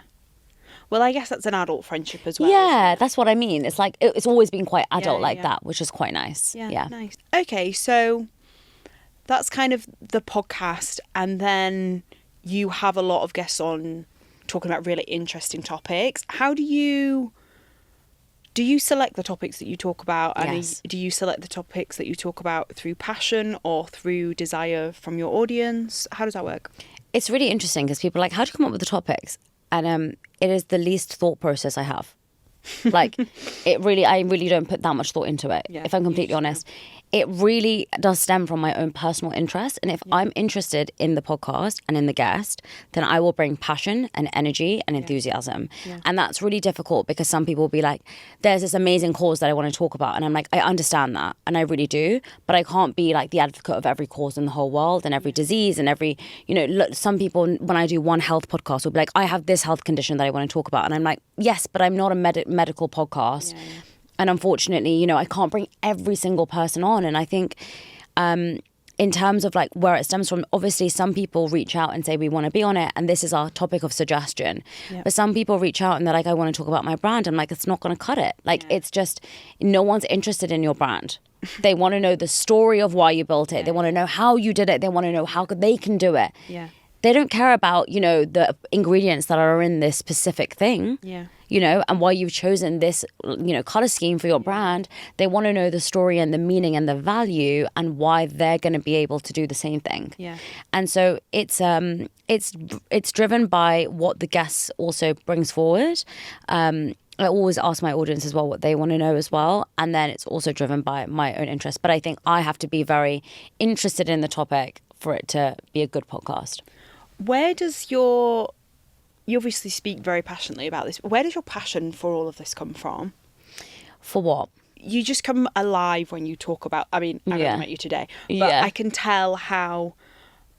Well, I guess that's an adult friendship as well. Yeah, that's what I mean. It's like, it's always been quite adult that, which is quite nice. Yeah. Nice. Okay, so that's kind of the podcast. And then you have a lot of guests on talking about really interesting topics. How do you select the topics that you talk about? Yes. And do you select the topics that you talk about through passion or through desire from your audience? How does that work? It's really interesting because people are like, how do you come up with the topics? And it is the least thought process I have. Like, I really don't put that much thought into it, if I'm completely honest. It really does stem from my own personal interest. And if I'm interested in the podcast and in the guest, then I will bring passion and energy and enthusiasm. Yeah. And that's really difficult because some people will be like, there's this amazing cause that I want to talk about. And I'm like, I understand that. And I really do. But I can't be like the advocate of every cause in the whole world and every disease and every, some people, when I do one health podcast, will be like, I have this health condition that I want to talk about. And I'm like, yes, but I'm not a medical podcast. Yeah. And unfortunately, I can't bring every single person on. And I think in terms of like where it stems from, obviously some people reach out and say, we want to be on it. And this is our topic of suggestion. Yep. But some people reach out and they're like, I want to talk about my brand. I'm like, it's not going to cut it. Like, it's just, no one's interested in your brand. They want to know the story of why you built it. They want to know how you did it. They want to know how they can do it. Yeah. They don't care about, the ingredients that are in this specific thing. Yeah. And why you've chosen this, color scheme for your brand. They want to know the story and the meaning and the value and why they're going to be able to do the same thing. Yeah. And so it's driven by what the guest also brings forward. I always ask my audience as well what they want to know as well. And then it's also driven by my own interest. But I think I have to be very interested in the topic for it to be a good podcast. Where does you obviously speak very passionately about this. Where does your passion for all of this come from? For what? You just come alive when you talk about, I haven't met you today, but I can tell how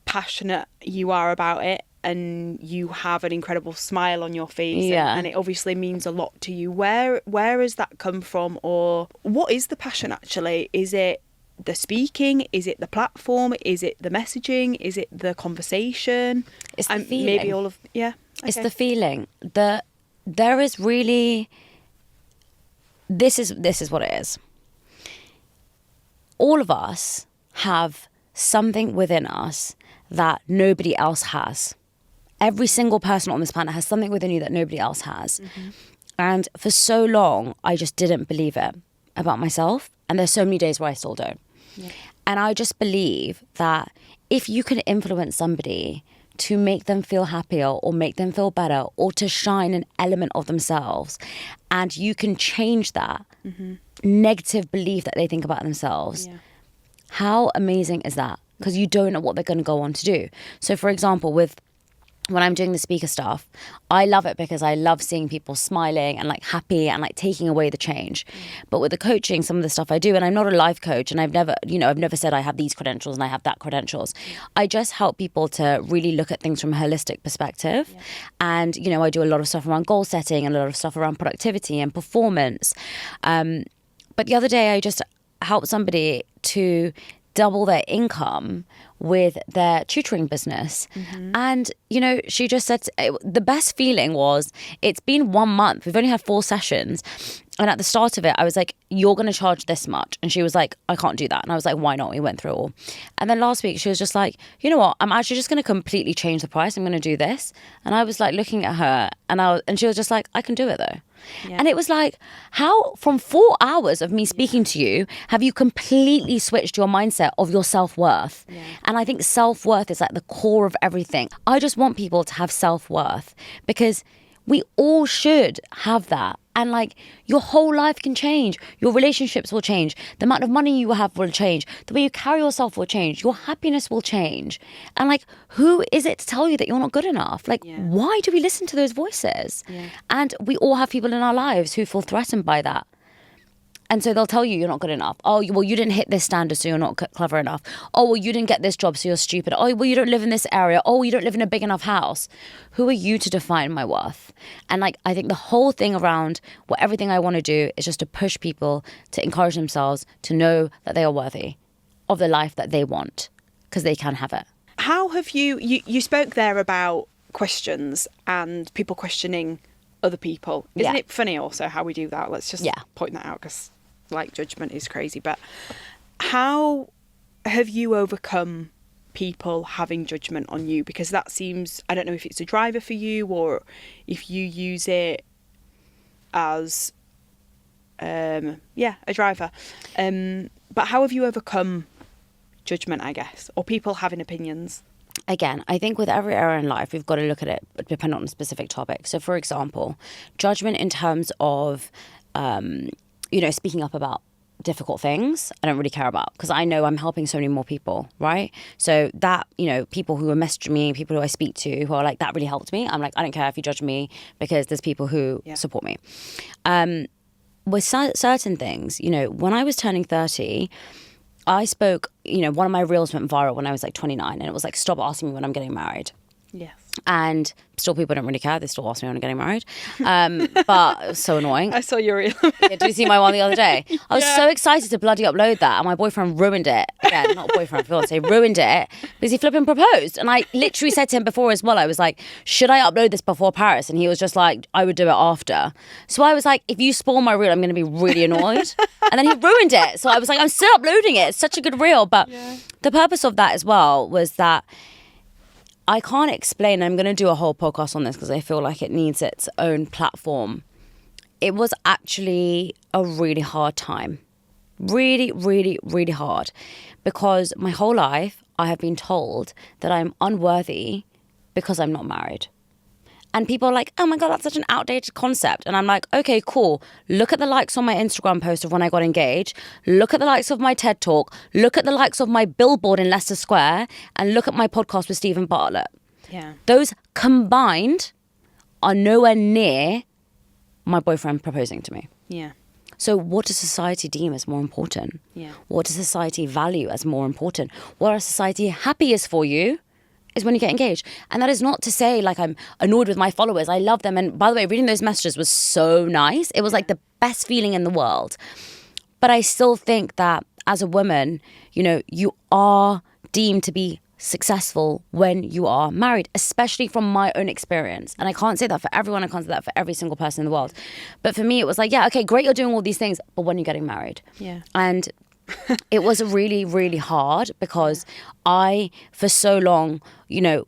passionate you are about it and you have an incredible smile on your face and it obviously means a lot to you. Where has that come from, or what is the passion actually? Is it the speaking? Is it the platform? Is it the messaging? Is it the conversation? It's the feeling. Maybe all of, Okay. It's the feeling. There is really, this is what it is. All of us have something within us that nobody else has. Every single person on this planet has something within you that nobody else has. Mm-hmm. And for so long, I just didn't believe it about myself. And there's so many days where I still don't. Yeah. And I just believe that if you can influence somebody to make them feel happier or make them feel better or to shine an element of themselves, and you can change that negative belief that they think about themselves, how amazing is that? Because you don't know what they're going to go on to do. So for example, with when I'm doing the speaker stuff, I love it because I love seeing people smiling and like happy and like taking away the change. But with the coaching, some of the stuff I do, and I'm not a life coach, and I've never said I have these credentials and I have that credentials. I just help people to really look at things from a holistic perspective. Yeah. And, I do a lot of stuff around goal setting and a lot of stuff around productivity and performance. But the other day I just helped somebody to double their income with their tutoring business. And, she just said the best feeling was, it's been 1 month. We've only had 4 sessions. And at the start of it, I was like, you're going to charge this much. And she was like, I can't do that. And I was like, why not? We went through it all. And then last week, she was just like, you know what? I'm actually just going to completely change the price. I'm going to do this. And I was like looking at her and she was just like, I can do it though. Yeah. And it was like, how from 4 hours of me speaking to you, have you completely switched your mindset of your self-worth? Yeah. And I think self-worth is like the core of everything. I just want people to have self-worth because we all should have that. And like your whole life can change. Your relationships will change. The amount of money you have will change. The way you carry yourself will change. Your happiness will change. And like, who is it to tell you that you're not good enough? Like, why do we listen to those voices? Yeah. And we all have people in our lives who feel threatened by that. And so they'll tell you you're not good enough. Oh, well, you didn't hit this standard, so you're not clever enough. Oh, well, you didn't get this job, so you're stupid. Oh, well, you don't live in this area. Oh, you don't live in a big enough house. Who are you to define my worth? And like, I think the whole thing around everything I want to do is just to push people to encourage themselves to know that they are worthy of the life that they want, because they can have it. How have you spoke there about questions and people questioning other people. Isn't it funny also how we do that? Let's just point that out, because like judgment is crazy. But how have you overcome people having judgment on you? Because that seems, I don't know if it's a driver for you or if you use it as a driver. But how have you overcome judgment, I guess, or people having opinions? Again, I think with every area in life, we've got to look at it depending on a specific topic. So, for example, judgment in terms of, speaking up about difficult things, I don't really care about, because I know I'm helping so many more people, right? So that, people who are messaging me, people who I speak to who are like, that really helped me. I'm like, I don't care if you judge me, because there's people who support me. With certain things, when I was turning 30, I spoke, one of my reels went viral when I was like 29, and it was like, stop asking me when I'm getting married. Yes. And still people don't really care. They still ask me when I'm getting married. But it was so annoying. I saw your reel. Did you see my one the other day? I was so excited to bloody upload that, and my boyfriend ruined it. Again, not boyfriend, fiance, ruined it because he flipping proposed. And I literally said to him before as well, I was like, should I upload this before Paris? And he was just like, I would do it after. So I was like, if you spoil my reel, I'm going to be really annoyed. And then he ruined it. So I was like, I'm still uploading it. It's such a good reel. But the purpose of that as well was that I can't explain. I'm going to do a whole podcast on this because I feel like it needs its own platform. It was actually a really hard time. Really, really, really hard. Because my whole life, I have been told that I'm unworthy because I'm not married. And people are like, oh my God, that's such an outdated concept. And I'm like, okay, cool. Look at the likes on my Instagram post of when I got engaged. Look at the likes of my TED Talk. Look at the likes of my billboard in Leicester Square. And look at my podcast with Stephen Bartlett. Yeah. Those combined are nowhere near my boyfriend proposing to me. Yeah. So what does society deem as more important? Yeah. What does society value as more important? What is society happy is for you? Is when you get engaged. And that is not to say like I'm annoyed with my followers. I love them. And by the way, reading those messages was so nice. It was like the best feeling in the world. But I still think that as a woman, you are deemed to be successful when you are married, especially from my own experience. And I can't say that for everyone. I can't say that for every single person in the world. But for me, it was like, yeah, okay, great, you're doing all these things. But when you're getting married. Yeah. And it was really, really hard because I, for so long,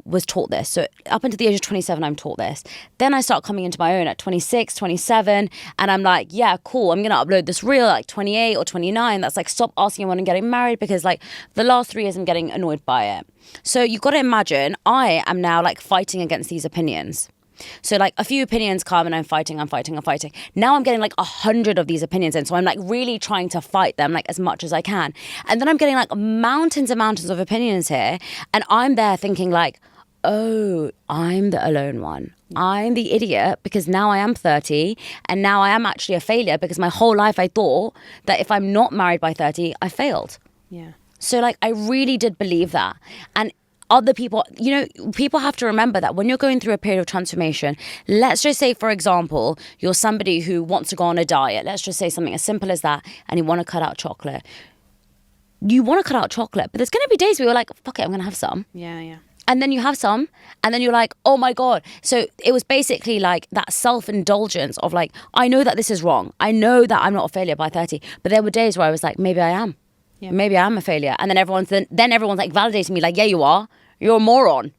was taught this. So up until the age of 27, I'm taught this. Then I start coming into my own at 26, 27. And I'm like, yeah, cool. I'm going to upload this reel at like 28 or 29. That's like, stop asking when I'm getting married, because like the last 3 years I'm getting annoyed by it. So you've got to imagine I am now like fighting against these opinions. So like a few opinions come and I'm fighting. Now I'm getting like 100 of these opinions in. So I'm like really trying to fight them like as much as I can. And then I'm getting like mountains and mountains of opinions here. And I'm there thinking like, oh, I'm the alone one. I'm the idiot because now I am 30 and now I am actually a failure because my whole life I thought that if I'm not married by 30, I failed. Yeah. So like I really did believe that. And other people, you know, people have to remember that when you're going through a period of transformation, let's just say, for example, you're somebody who wants to go on a diet. Let's just say something as simple as that, and you want to cut out chocolate. You want to cut out chocolate, but there's going to be days where you're like, fuck it, I'm going to have some. Yeah, yeah. And then you have some, and then you're like, oh my God. So it was basically like that self-indulgence of like, I know that this is wrong. I know that I'm not a failure by 30. But there were days where I was like, maybe I am. Yeah. Maybe I am a failure. And then everyone's like validating me like, yeah, you are. You're a moron.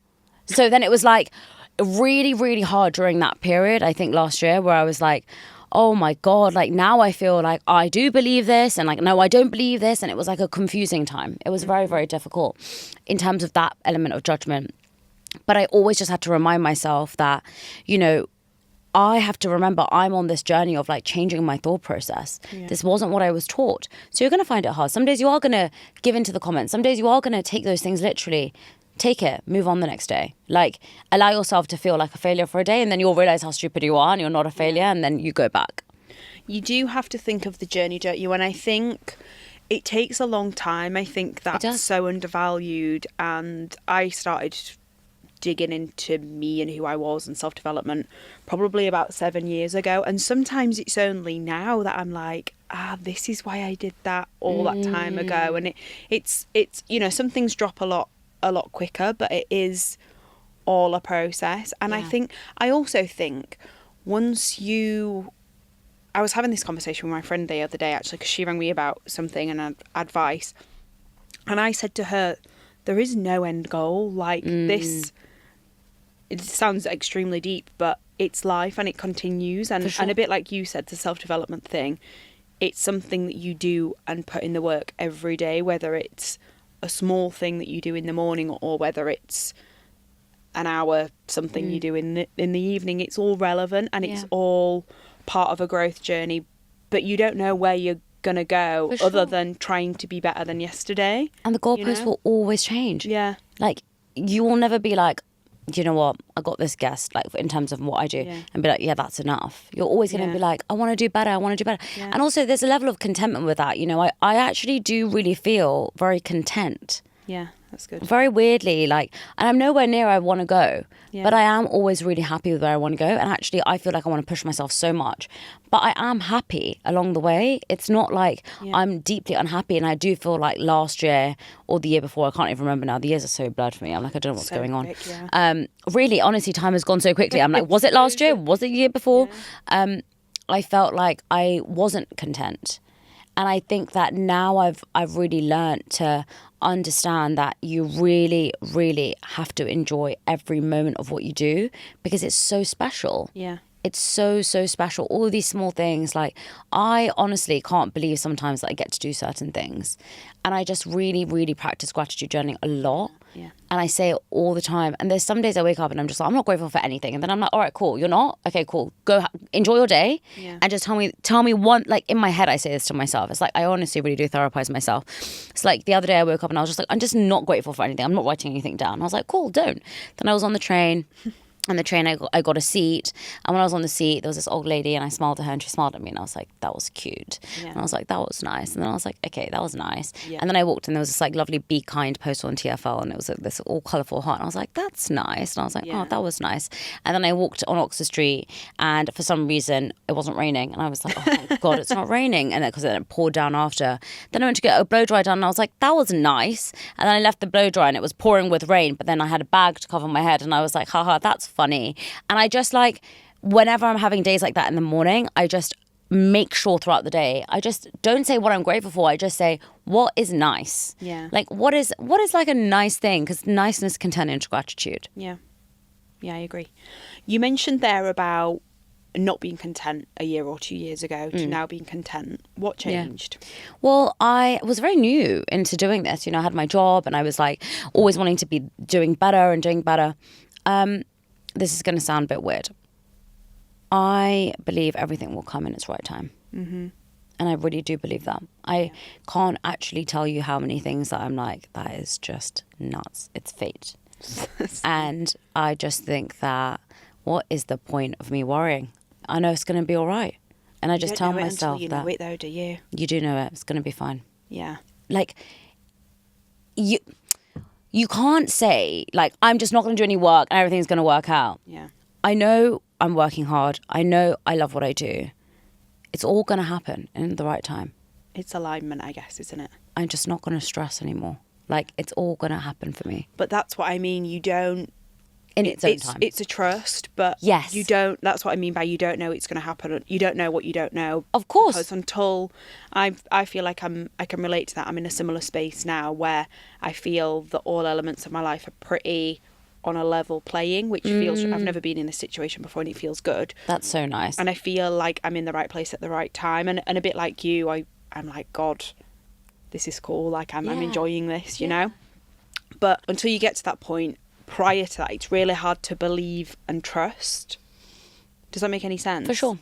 So then it was like really, really hard during that period, I think last year, where I was like, oh my God, like now I feel like I do believe this and like, no, I don't believe this. And it was like a confusing time. It was very, very difficult in terms of that element of judgment. But I always just had to remind myself that, you know, I have to remember I'm on this journey of like changing my thought process. Yeah. This wasn't what I was taught. So you're going to find it hard. Some days you are going to give into the comments. Some days you are going to take those things literally. Take it, move on the next day. Like, allow yourself to feel like a failure for a day and then you'll realize how stupid you are and you're not a failure and then you go back. You do have to think of the journey, don't you? And I think it takes a long time. I think that's so undervalued. And I started digging into me and who I was and self-development probably about 7 years ago. And sometimes it's only now that I'm like, this is why I did that all that time ago. And it's you know, some things drop a lot quicker, but it is all a process. And I also think once I was having this conversation with my friend the other day actually, because she rang me about something and advice, and I said to her, there is no end goal. Like this, it sounds extremely deep, but it's life and it continues. And a bit like you said, the self-development thing, it's something that you do and put in the work every day, whether it's a small thing that you do in the morning or whether it's an hour something you do in the evening. It's all relevant and it's all part of a growth journey, but you don't know where you're gonna go other than trying to be better than yesterday. And the goalposts will always change. Yeah, like you will never be like, you know what, I got this guest, like in terms of what I do, and be like, yeah, that's enough. You're always going to be like, I want to do better, I want to do better. Yeah. And also there's a level of contentment with that. You know, I actually do really feel very content. Yeah, that's good. Very weirdly, like, and I'm nowhere near where I want to go, but I am always really happy with where I want to go. And actually, I feel like I want to push myself so much, but I am happy along the way. It's not like I'm deeply unhappy. And I do feel like last year or the year before, I can't even remember now. The years are so blurred for me. I'm like, I don't know what's going on. Really, honestly, time has gone so quickly. I'm like, was it last year? Was it the year before? Yeah. I felt like I wasn't content. And I think that now I've really learned to understand that you really, really have to enjoy every moment of what you do because it's so special. Yeah. It's so, so special. All these small things. Like, I honestly can't believe sometimes that I get to do certain things. And I just really, really practice gratitude journaling a lot. Yeah. And I say it all the time. And there's some days I wake up and I'm just like, I'm not grateful for anything. And then I'm like, all right, cool. You're not? Okay, cool. Go enjoy your day. Yeah. And just tell me one, like in my head, I say this to myself. It's like, I honestly really do therapize myself. It's like the other day I woke up and I was just like, I'm just not grateful for anything. I'm not writing anything down. I was like, cool, don't. Then I was on the train. On the train, I got a seat. And when I was on the seat, there was this old lady and I smiled at her and she smiled at me. And I was like, that was cute. Yeah. And I was like, that was nice. And then I was like, okay, that was nice. Yeah. And then I walked and there was this like lovely Be Kind poster on TFL and it was like, this all colourful heart. And I was like, that's nice. And I was like, oh, that was nice. And then I walked on Oxford Street and for some reason it wasn't raining. And I was like, oh my God, it's not raining. And then because it poured down after. Then I went to get a blow dry done and I was like, that was nice. And then I left the blow dry and it was pouring with rain. But then I had a bag to cover my head and I was like, haha, that's funny. And I just like, whenever I'm having days like that in the morning, I just make sure throughout the day, I just don't say what I'm grateful for. I just say, what is nice? Yeah. Like, what is like a nice thing? Because niceness can turn into gratitude. Yeah. Yeah, I agree. You mentioned there about not being content a year or 2 years ago to now being content. What changed? Yeah. Well, I was very new into doing this. You know, I had my job and I was like always wanting to be doing better and doing better. This is going to sound a bit weird. I believe everything will come in its right time. Mm-hmm. And I really do believe that. I can't actually tell you how many things that I'm like, that is just nuts. It's fate. And I just think that, what is the point of me worrying? I know it's going to be all right. And I just tell myself you that. know it though, do you? You do know it. It's going to be fine. Yeah. Like, you can't say, like, I'm just not going to do any work and everything's going to work out. Yeah. I know I'm working hard. I know I love what I do. It's all going to happen in the right time. It's alignment, I guess, isn't it? I'm just not going to stress anymore. Like, it's all going to happen for me. But that's what I mean. You don't... In its own time. It's a trust, but yes, you don't... That's what I mean by you don't know it's going to happen. You don't know what you don't know. Of course. Because until... I feel like I can relate to that. I'm in a similar space now where I feel that all elements of my life are pretty on a level playing, which feels... I've never been in this situation before and it feels good. That's so nice. And I feel like I'm in the right place at the right time. And a bit like you, I'm like, God, this is cool. Like, I'm enjoying this, you know? But until you get to that point, prior to that, it's really hard to believe and trust. Does that make any sense? For sure.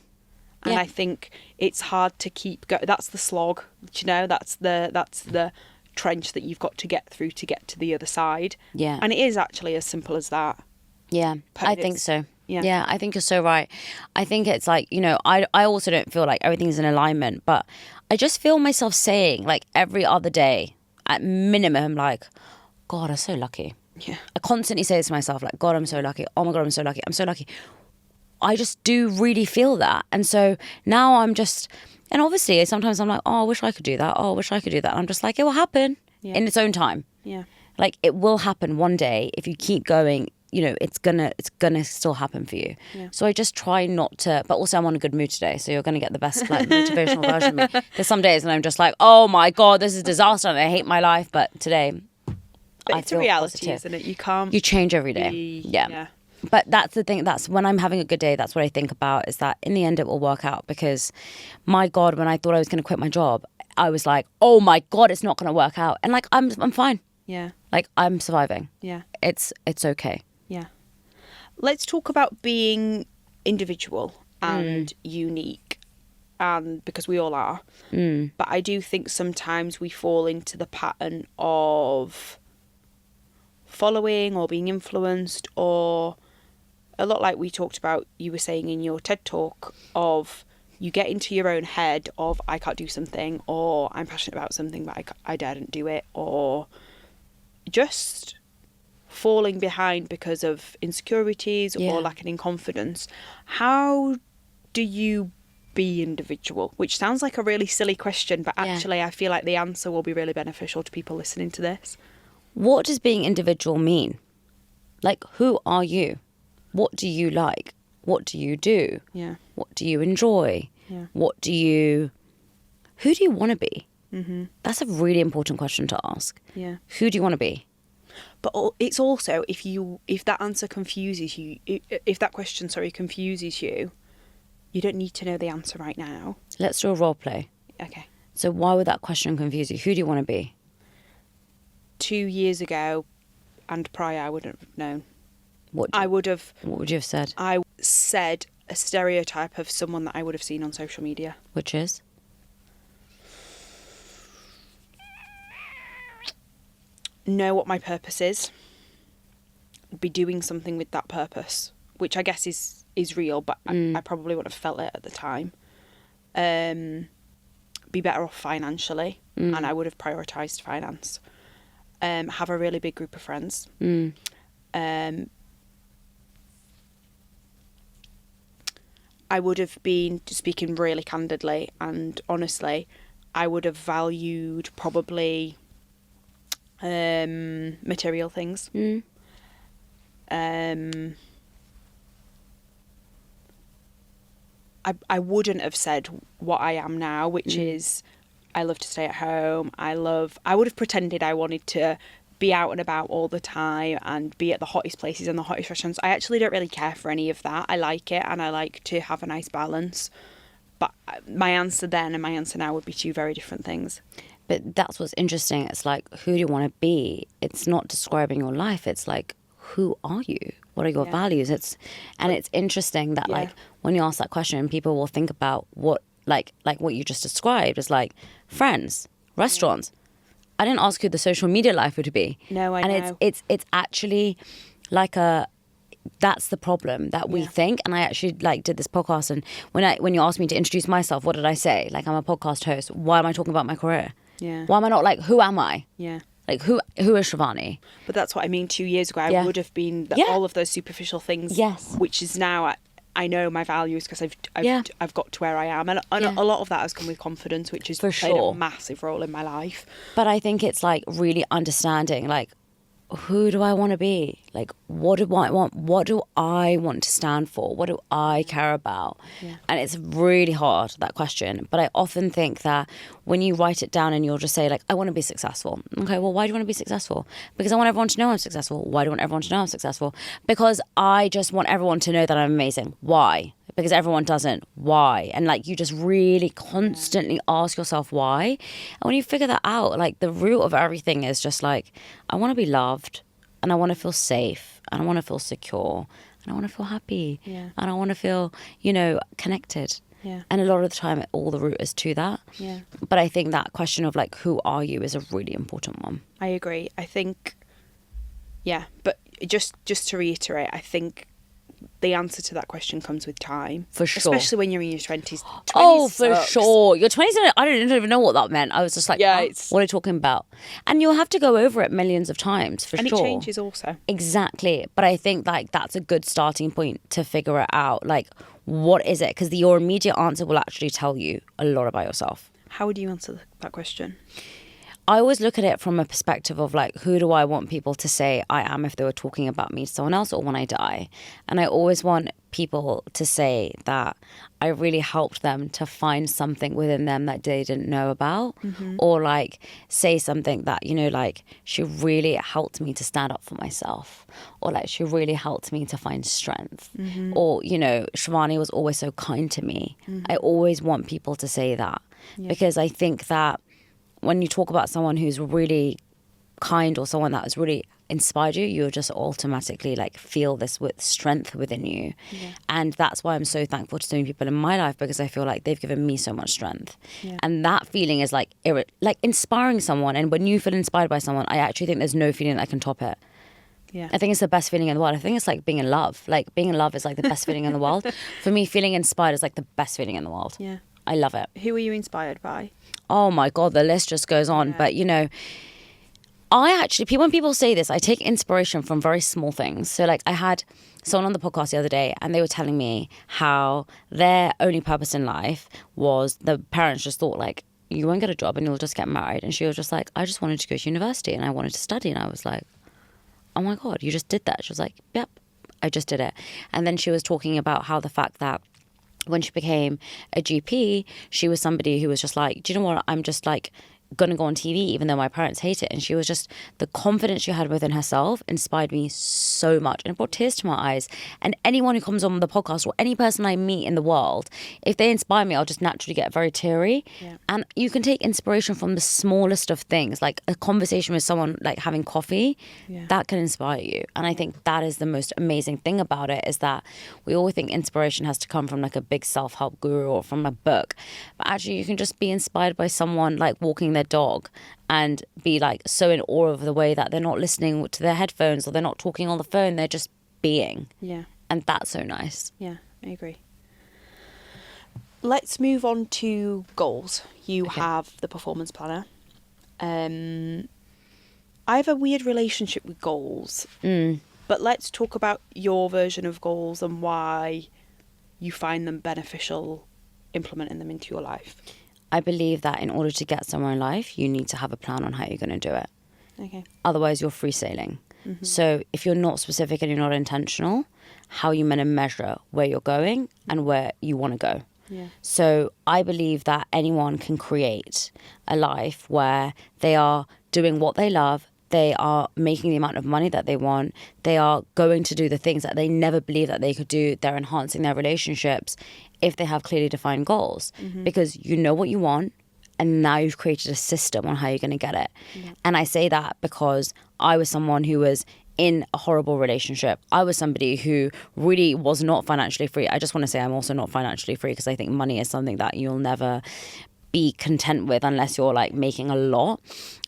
And I think it's hard to keep going. That's the slog, you know? That's the trench that you've got to get through to get to the other side. Yeah. And it is actually as simple as that. Yeah, I think so. Yeah. I think you're so right. I think it's like, you know, I also don't feel like everything's in alignment, but I just feel myself saying, like, every other day, at minimum, like, God, I'm so lucky. Yeah. I constantly say this to myself, like, God, I'm so lucky. Oh my God, I'm so lucky. I'm so lucky. I just do really feel that. And so now I'm just, and obviously sometimes I'm like, oh, I wish I could do that. Oh, I wish I could do that. And I'm just like, it will happen in its own time. Yeah. Like, it will happen one day. If you keep going, you know, it's gonna still happen for you. Yeah. So I just try not to, but also I'm on a good mood today, so you're gonna get the best, like, motivational version of me. There's some days when I'm just like, oh my God, this is disaster and I hate my life, but today But I it's feel a reality, positive. isn't it? You can't... You change every day. Yeah. But that's the thing, that's when I'm having a good day, that's what I think about, is that in the end it will work out. Because my God, when I thought I was going to quit my job, I was like, oh my God, it's not going to work out. And like, I'm fine. Yeah. Like, I'm surviving. Yeah. It's okay. Yeah. Let's talk about being individual and unique, and because we all are. But I do think sometimes we fall into the pattern of following or being influenced, or a lot like we talked about, you were saying in your TED talk, of you get into your own head of, I can't do something, or I'm passionate about something but I daren't do it, or just falling behind because of insecurities or lacking in confidence. How do you be individual? Which sounds like a really silly question, but actually I feel like the answer will be really beneficial to people listening to this. What does being individual mean? Like, who are you? What do you like? What do you do? Yeah. What do you enjoy? Yeah. Who do you want to be? Mm-hmm. That's a really important question to ask. Yeah. Who do you want to be? But it's also, if that answer confuses you, if that question, confuses you, you don't need to know the answer right now. Let's do a role play. Okay. So why would that question confuse you? Who do you want to be? 2 years ago and prior, I wouldn't have known. What would you have said? I said a stereotype of someone that I would have seen on social media. Which is? Know what my purpose is. Be doing something with that purpose, which I guess is real, but I probably wouldn't have felt it at the time. Be better off financially, and I would have prioritised finance. Have a really big group of friends. I would have been, speaking really candidly and honestly, I would have valued probably material things. I wouldn't have said what I am now, which is I love to stay at home. I would have pretended I wanted to be out and about all the time and be at the hottest places and the hottest restaurants. I actually don't really care for any of that. I like it and I like to have a nice balance. But my answer then and my answer now would be two very different things. But that's what's interesting. It's like, who do you want to be? It's not describing your life. It's like, who are you? What are your values? It's interesting that like when you ask that question, people will think about what like what you just described as like friends, restaurants. I didn't ask who the social media life would be. No, I know. And it's actually like that's the problem that we think. And I actually like did this podcast, and when you asked me to introduce myself, what did I say? Like, I'm a podcast host. Why am I talking about my career? Yeah. Why am I not like, who am I? Yeah. Like, who is Shivani? But that's what I mean. 2 years ago, I would have been all of those superficial things. Yes. Which is now I know my values because I've got to where I am, and a lot of that has come with confidence, which has played a massive role in my life. But I think it's like really understanding, like, who do I want to be? Like, what do I want? What do I want to stand for? What do I care about? Yeah. And it's really hard, that question. But I often think that when you write it down and you'll just say, like, I want to be successful. Okay, well, why do you want to be successful? Because I want everyone to know I'm successful. Why do I want everyone to know I'm successful? Because I just want everyone to know that I'm amazing. Why? Because everyone doesn't. Why? And like, you just really constantly ask yourself why. And when you figure that out, like, the root of everything is just like, I want to be loved, and I want to feel safe, and I want to feel secure, and I want to feel happy, and I want to feel, connected. Yeah. And a lot of the time, all the root is to that. Yeah. But I think that question of like, who are you, is a really important one. I agree. I think, but just to reiterate, I think the answer to that question comes with time. For sure. Especially when you're in your 20s. Oh, for sucks. sure. Your 20s, I didn't even know what that meant. I was just like, what are you talking about? And you'll have to go over it millions of times, for sure. And it changes also. Exactly. But I think like that's a good starting point to figure it out. Like, what is it? Because your immediate answer will actually tell you a lot about yourself. How would you answer that question? I always look at it from a perspective of like, who do I want people to say I am if they were talking about me to someone else or when I die? And I always want people to say that I really helped them to find something within them that they didn't know about, or like say something that, like, she really helped me to stand up for myself, or like she really helped me to find strength, or, Shivani was always so kind to me. I always want people to say that because I think that when you talk about someone who's really kind or someone that has really inspired you, you'll just automatically like feel this with strength within you. And that's why I'm so thankful to so many people in my life, because I feel like they've given me so much strength. And that feeling is like inspiring someone. And when you feel inspired by someone, I actually think there's no feeling that can top it. I think it's the best feeling in the world. I think it's like being in love. Like, being in love is like the best feeling in the world. For me, feeling inspired is like the best feeling in the world. I love it. Who are you inspired by? Oh my God, the list just goes on. But I actually, when people say this, I take inspiration from very small things. So like, I had someone on the podcast the other day, and they were telling me how their only purpose in life was, the parents just thought like, you won't get a job and you'll just get married. And she was just like, I just wanted to go to university and I wanted to study. And I was like, oh my God, you just did that. She was like, yep, I just did it. And then she was talking about how the fact that when she became a GP, she was somebody who was just like, do you know what? I'm just like going to go on TV even though my parents hate it. And she was just, the confidence she had within herself inspired me so much, and it brought tears to my eyes. And anyone who comes on the podcast, or any person I meet in the world, if they inspire me, I'll just naturally get very teary. And you can take inspiration from the smallest of things, like a conversation with someone, like having coffee, that can inspire you. And I think that is the most amazing thing about it, is that we always think inspiration has to come from like a big self-help guru or from a book, but actually you can just be inspired by someone like walking their dog and be like so in awe of the way that they're not listening to their headphones or they're not talking on the phone, they're just being. And that's so nice. I agree. Let's move on to goals. You have the performance planner. I have a weird relationship with goals, but let's talk about your version of goals and why you find them beneficial implementing them into your life. I believe that in order to get somewhere in life, you need to have a plan on how you're going to do it. Otherwise, you're free sailing. So if you're not specific and you're not intentional, how are you meant to measure where you're going and where you want to go? So I believe that anyone can create a life where they are doing what they love, they are making the amount of money that they want, they are going to do the things that they never believed that they could do, they're enhancing their relationships if they have clearly defined goals. Because you know what you want, and now you've created a system on how you're going to get it. And I say that because I was someone who was in a horrible relationship. I was somebody who really was not financially free. I just want to say I'm also not financially free, because I think money is something that you'll never be content with unless you're like making a lot.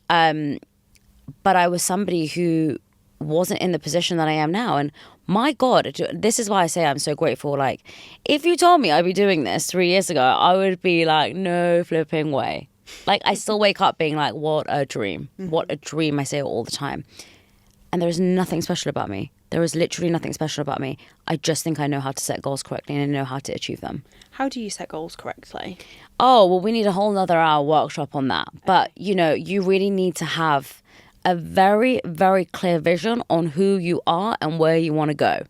But I was somebody who wasn't in the position that I am now. And my God, this is why I say I'm so grateful. Like, if you told me I'd be doing this 3 years ago, I would be like, no flipping way. Like, I still wake up being like, what a dream. What a dream. I say it all the time. And there is nothing special about me. There is literally nothing special about me. I just think I know how to set goals correctly and I know how to achieve them. How do you set goals correctly? Oh, well, we need a whole nother hour workshop on that. But, you know, you really need to have a very, very clear vision on who you are and where you want to go.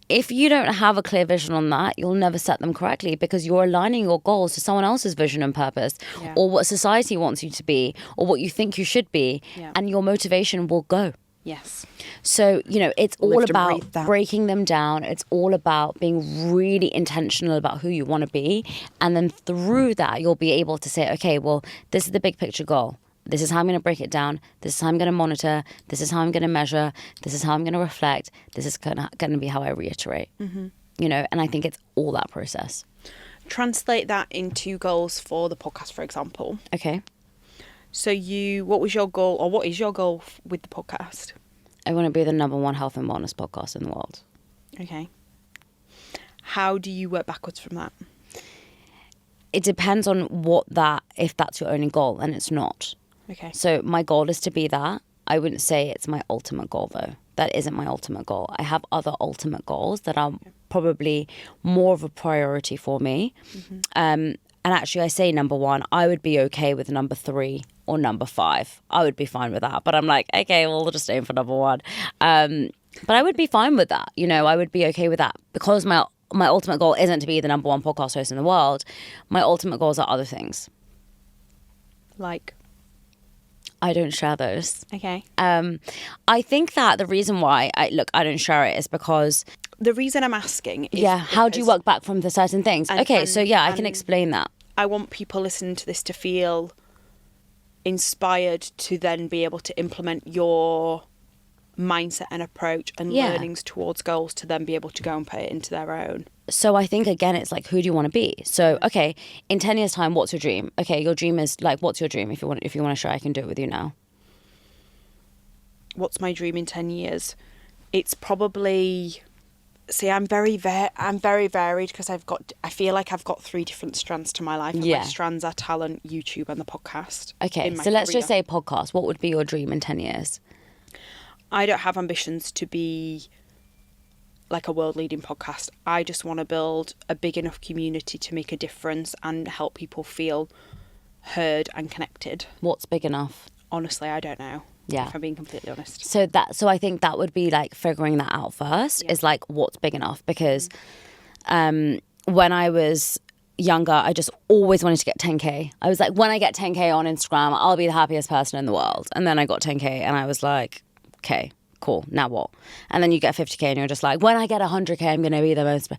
If you don't have a clear vision on that, you'll never set them correctly because you're aligning your goals to someone else's vision and purpose or what society wants you to be or what you think you should be, and your motivation will go. Yes. So, you know, it's all about breaking them down. It's all about being really intentional about who you want to be. And then through that, you'll be able to say, okay, well, this is the big picture goal. This is how I'm going to break it down. This is how I'm going to monitor. This is how I'm going to measure. This is how I'm going to reflect. This is going to be how I reiterate. You know, and I think it's all that process. Translate that into goals for the podcast, for example. Okay. So what was your goal, or what is your goal with the podcast? I want to be the #1 health and wellness podcast in the world. Okay. How do you work backwards from that? It depends on if that's your only goal, and it's not. Okay. So my goal is to be that. I wouldn't say it's my ultimate goal, though. That isn't my ultimate goal. I have other ultimate goals that are probably more of a priority for me. And actually, I say #1. I would be okay with #3 or #5. I would be fine with that. But I'm like, okay, well, we'll just aim for #1. But I would be fine with that. You know, I would be okay with that because my ultimate goal isn't to be the #1 podcast host in the world. My ultimate goals are other things. Like? I don't share those. Okay. I think that the reason why I don't share it is because... The reason I'm asking is... how do you work back from the certain things? I can explain that. I want people listening to this to feel inspired to then be able to implement your mindset and approach and learnings towards goals to then be able to go and put it into their own. So I think, again, it's like, who do you want to be? So, okay, in 10 years' time, what's your dream? Okay, your dream is like, what's your dream? If you want to share, I can do it with you now. What's my dream in 10 years? It's probably... See, I'm very varied because I feel like I've got 3 different strands to my life. And my strands are talent, YouTube, and the podcast. Okay, so let's just say podcast. What would be your dream in 10 years? I don't have ambitions to be like a world-leading podcast. I just want to build a big enough community to make a difference and help people feel heard and connected. What's big enough? Honestly, I don't know. Yeah. If I'm being completely honest. So I think that would be like figuring that out first, is like what's big enough, because when I was younger, I just always wanted to get 10K. I was like, when I get 10K on Instagram, I'll be the happiest person in the world. And then I got 10K and I was like, okay, cool, now what? And then you get 50K and you're just like, when I get 100K, I'm going to be the most...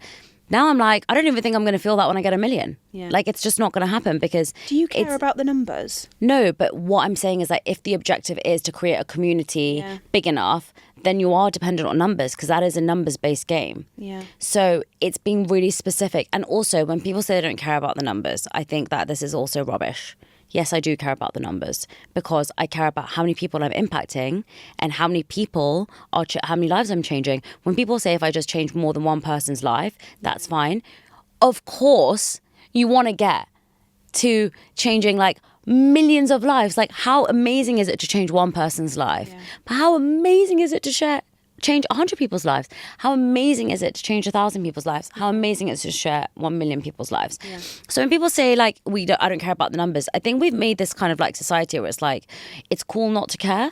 Now I'm like, I don't even think I'm going to feel that when I get 1 million. Yeah. Like, it's just not going to happen because... Do you care about the numbers? No, but what I'm saying is that if the objective is to create a community big enough, then you are dependent on numbers, because that is a numbers-based game. Yeah. So it's being really specific. And also, when people say they don't care about the numbers, I think that this is also rubbish. Yes, I do care about the numbers, because I care about how many people I'm impacting and how many how many lives I'm changing. When people say if I just change more than one person's life, that's fine. Of course, you want to get to changing like millions of lives. Like, how amazing is it to change one person's life? Yeah. But how amazing is it to change 100 people's lives? How amazing is it to change 1,000 people's lives? How amazing is it to share 1 million people's lives? Yeah. So when people say like, I don't care about the numbers, I think we've made this kind of like society where it's like, it's cool not to care.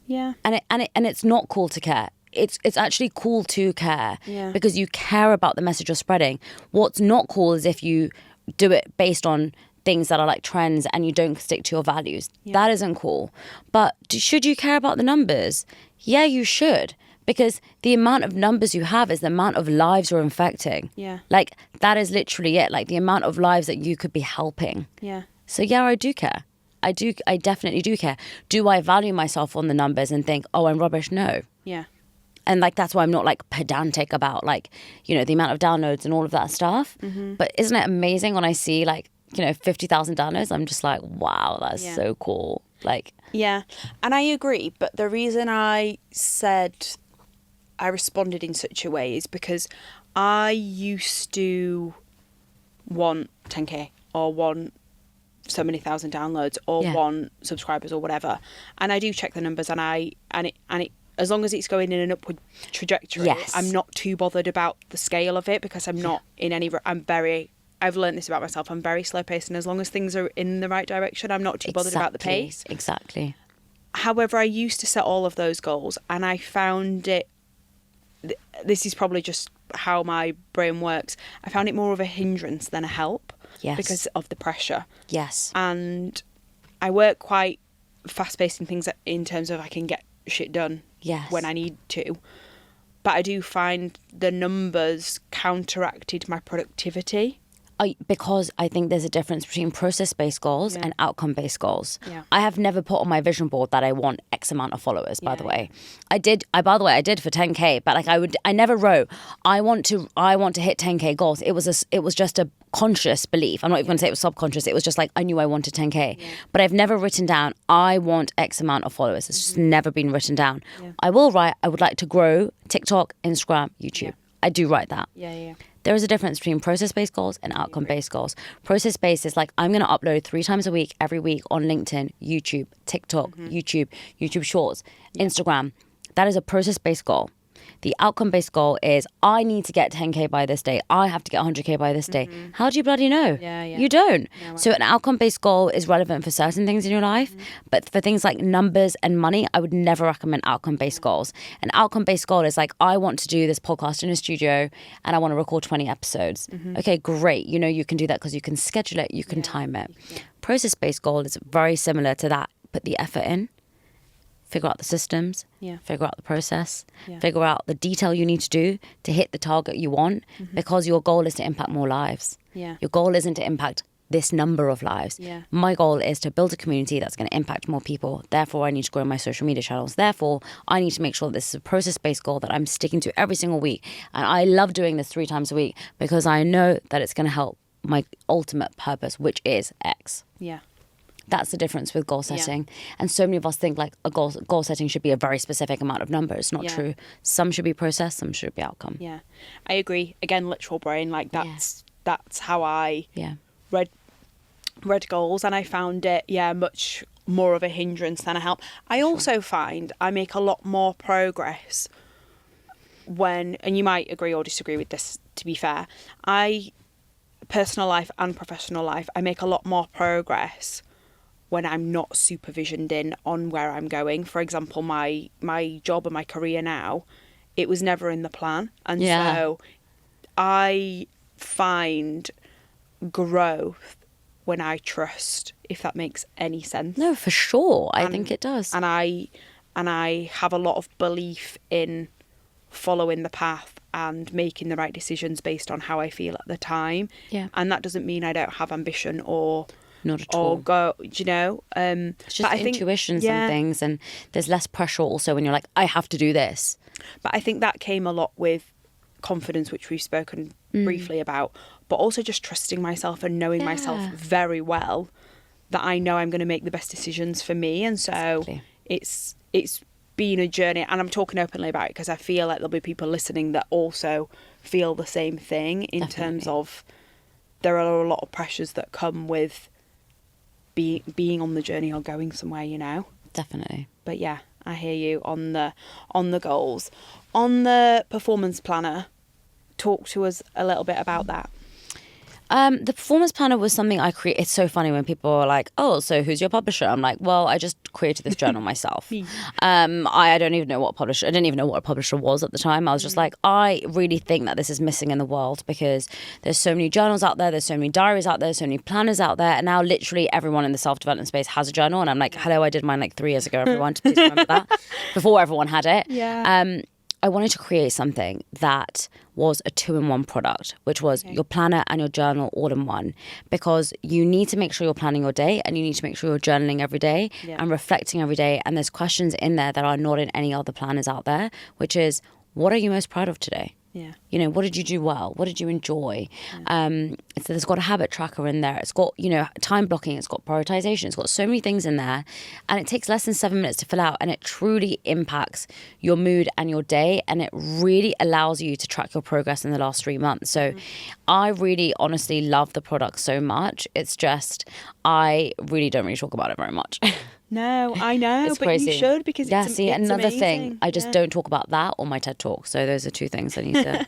Yeah. And it's not cool to care. It's actually cool to care, because you care about the message you're spreading. What's not cool is if you do it based on things that are like trends and you don't stick to your values. Yeah. That isn't cool. But should you care about the numbers? Yeah, you should, because the amount of numbers you have is the amount of lives you're infecting. Yeah. Like, that is literally it. Like, the amount of lives that you could be helping. Yeah. So yeah, I do care. I definitely do care. Do I value myself on the numbers and think, oh, I'm rubbish? No. Yeah. And like, that's why I'm not like pedantic about like, you know, the amount of downloads and all of that stuff. Mm-hmm. But isn't it amazing when I see like 50,000 downloads, I'm just like, wow, that's so cool. Like, yeah, and I agree. But the reason I said I responded in such a way is because I used to want 10k or want so many thousand downloads or want subscribers or whatever, and I do check the numbers, and it as long as it's going in an upward trajectory, I'm not too bothered about the scale of it, because I'm not in any. I've learned this about myself. I'm very slow paced, and as long as things are in the right direction, I'm not too bothered about the pace. Exactly. However, I used to set all of those goals, and I found it. This is probably just how my brain works. I found it more of a hindrance than a help. Yes. Because of the pressure. Yes. And I work quite fast paced in things in terms of I can get shit done when I need to. But I do find the numbers counteracted my productivity. Because I think there's a difference between process-based goals and outcome-based goals. Yeah. I have never put on my vision board that I want X amount of followers, by the way. I did for 10k, but like I never wrote, I want to hit 10k goals. It was just a conscious belief. I'm not even going to say it was subconscious. It was just like I knew I wanted 10k. But I've never written down, I want X amount of followers. It's just never been written down. I will write, I would like to grow TikTok, Instagram, YouTube. I do write that. There is a difference between process-based goals and outcome-based goals. Process-based is like, I'm going to upload 3 times a week, every week on LinkedIn, YouTube, TikTok, YouTube Shorts, Instagram. That is a process-based goal. The outcome-based goal is, I need to get 10k by this day. I have to get 100k by this day. How do you bloody know? You don't. So an outcome-based goal is relevant for certain things in your life, but for things like numbers and money, I would never recommend outcome-based goals. An outcome-based goal is like, I want to do this podcast in a studio and I want to record 20 episodes. Okay, great. You can do that because you can schedule it, you can time it. Process-based goal is very similar to that. Put the effort in. Figure out the systems, figure out the process, figure out the detail you need to do to hit the target you want, because your goal is to impact more lives. Your goal isn't to impact this number of lives. My goal is to build a community that's going to impact more people. Therefore, I need to grow my social media channels. Therefore, I need to make sure that this is a process-based goal that I'm sticking to every single week. And I love doing this 3 times a week because I know that it's going to help my ultimate purpose, which is X. That's the difference with goal setting. And so many of us think like a goal setting should be a very specific amount of numbers. It's not true. Some should be process, some should be outcome. I agree. Again, literal brain, like that's how I read goals, and I found it much more of a hindrance than a help. I also find I make a lot more progress when, and you might agree or disagree with this, to be fair, personal life and professional life, I make a lot more progress when I'm not supervisioned in on where I'm going. For example, my job and my career now, it was never in the plan. And so I find growth when I trust, if that makes any sense. No, for sure. I think it does. And I have a lot of belief in following the path and making the right decisions based on how I feel at the time. And that doesn't mean I don't have ambition or... Not at all. Or go, it's just intuition, some things, and there's less pressure also when you're like, I have to do this. But I think that came a lot with confidence, which we've spoken briefly about, but also just trusting myself and knowing myself very well, that I know I'm going to make the best decisions for me. And so it's been a journey, and I'm talking openly about it because I feel like there'll be people listening that also feel the same thing in terms of there are a lot of pressures that come with being on the journey or going somewhere, Definitely. But yeah, I hear you on the goals. On the performance planner, talk to us a little bit about that. The performance planner was something I created. It's so funny when people are like, oh, so who's your publisher? I'm like, well, I just created this journal myself. I don't even know what publisher, I didn't even know what a publisher was at the time. I was just like, I really think that this is missing in the world because there's so many journals out there, there's so many diaries out there, so many planners out there, and now literally everyone in the self-development space has a journal, and I'm like, hello, I did mine like 3 years ago, everyone. Please remember that. Before everyone had it. I wanted to create something that was a 2-in-1 product, which was your planner and your journal all in one, because you need to make sure you're planning your day and you need to make sure you're journaling every day and reflecting every day. And there's questions in there that are not in any other planners out there, which is, what are you most proud of today? Yeah. You know, what did you do well? What did you enjoy? So there's got a habit tracker in there. It's got, you know, time blocking. It's got prioritization. It's got so many things in there. And it takes less than 7 minutes to fill out. And it truly impacts your mood and your day. And it really allows you to track your progress in the last 3 months. So I really honestly love the product so much. It's just, I really don't really talk about it very much. No, I know, It's but crazy. you should, because it's another amazing. thing, I just don't talk about that or my TED Talk. So those are two things I need to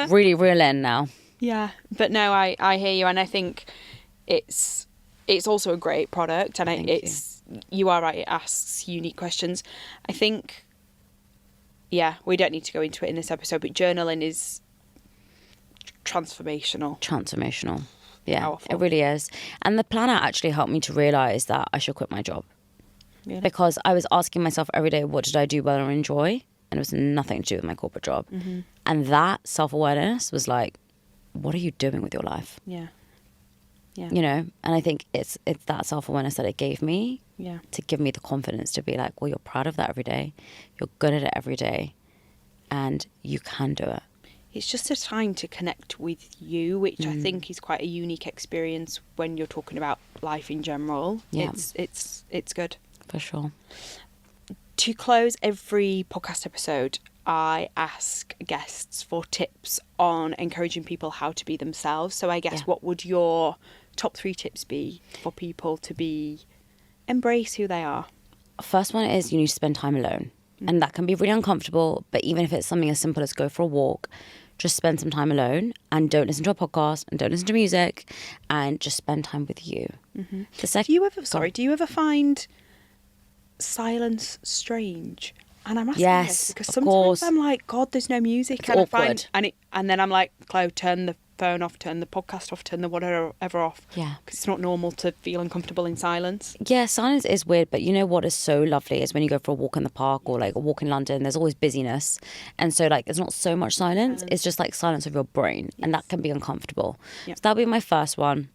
really reel in now. Yeah, but no, I hear you, and I think it's also a great product, and you are right, it asks unique questions. I think, yeah, we don't need to go into it in this episode, but journaling is transformational. Yeah, powerful. It really is. And the planner actually helped me to realise that I should quit my job. Really? Because I was asking myself every day, what did I do well or enjoy? And it was nothing to do with my corporate job. Mm-hmm. And that self-awareness was like, what are you doing with your life? Yeah. You know, and I think it's that self-awareness that it gave me to give me the confidence to be like, well, you're proud of that every day. You're good at it every day. And you can do it. It's just a time to connect with you, which I think is quite a unique experience when you're talking about life in general. Yeah. It's good. For sure. To close every podcast episode, I ask guests for tips on encouraging people how to be themselves. So I guess what would your top 3 tips be for people to embrace who they are? First one is you need to spend time alone. And that can be really uncomfortable, but even if it's something as simple as go for a walk, just spend some time alone and don't listen to a podcast and don't listen to music and just spend time with you. Mm-hmm. Do you ever find silence strange? And I'm asking this because sometimes I'm like, God, there's no music. It's awkward. And then I'm like, Chloe, turn the phone off, turn the podcast off, turn the whatever off. Yeah. Because it's not normal to feel uncomfortable in silence. Yeah, silence is weird, but you know what is so lovely is when you go for a walk in the park or like a walk in London, there's always busyness. And so like there's not so much silence. It's just like silence of your brain. Yes. And that can be uncomfortable. Yep. So that'll be my first one.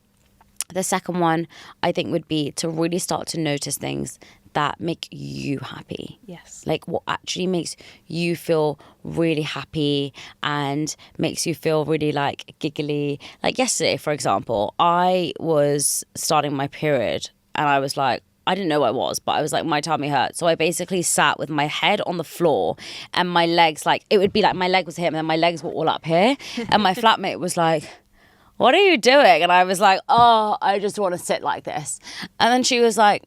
The second one, I think, would be to really start to notice things that make you happy. Yes. Like what actually makes you feel really happy and makes you feel really like giggly. Like yesterday, for example, I was starting my period and I was like, I didn't know what it was, but I was like, my tummy hurt. So I basically sat with my head on the floor and my legs, like, it would be like my leg was here and then my legs were all up here. And my flatmate was like, what are you doing? And I was like, oh, I just want to sit like this. And then she was like,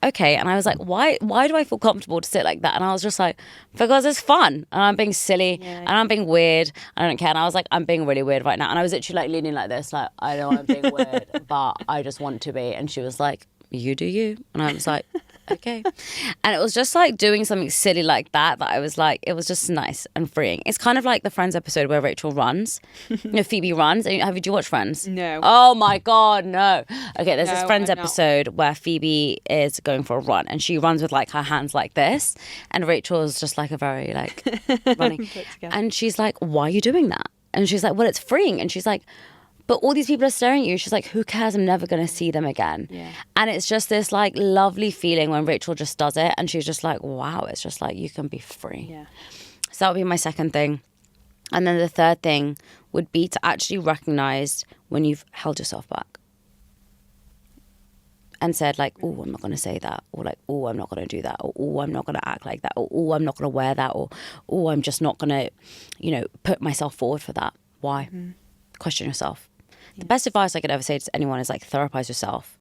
okay. And I was like, why do I feel comfortable to sit like that? And I was just like, because it's fun and I'm being silly and I'm being weird. I don't care. And I was like, I'm being really weird right now. And I was literally like leaning like this, like, I know I'm being weird, but I just want to be. And she was like, you do you. And I was like, okay. And it was just like doing something silly like that I was like, it was just nice and freeing. It's kind of like the Friends episode where Rachel runs. Phoebe runs. Did you watch Friends? No. Oh my God, no. Okay, there's this Friends episode where Phoebe is going for a run and she runs with like her hands like this. And Rachel is just like a very like running. And she's like, why are you doing that? And she's like, well, it's freeing. And she's like, but all these people are staring at you. She's like, who cares? I'm never going to see them again. Yeah. And it's just this like lovely feeling when Rachel just does it. And she's just like, wow, it's just like you can be free. Yeah. So that would be my second thing. And then the third thing would be to actually recognize when you've held yourself back. And said like, oh, I'm not going to say that. Or like, oh, I'm not going to do that. Or, oh, I'm not going to act like that. Or, oh, I'm not going to wear that. Or, oh, I'm just not going to, put myself forward for that. Why? Mm-hmm. Question yourself. The best advice I could ever say to anyone is like therapize yourself.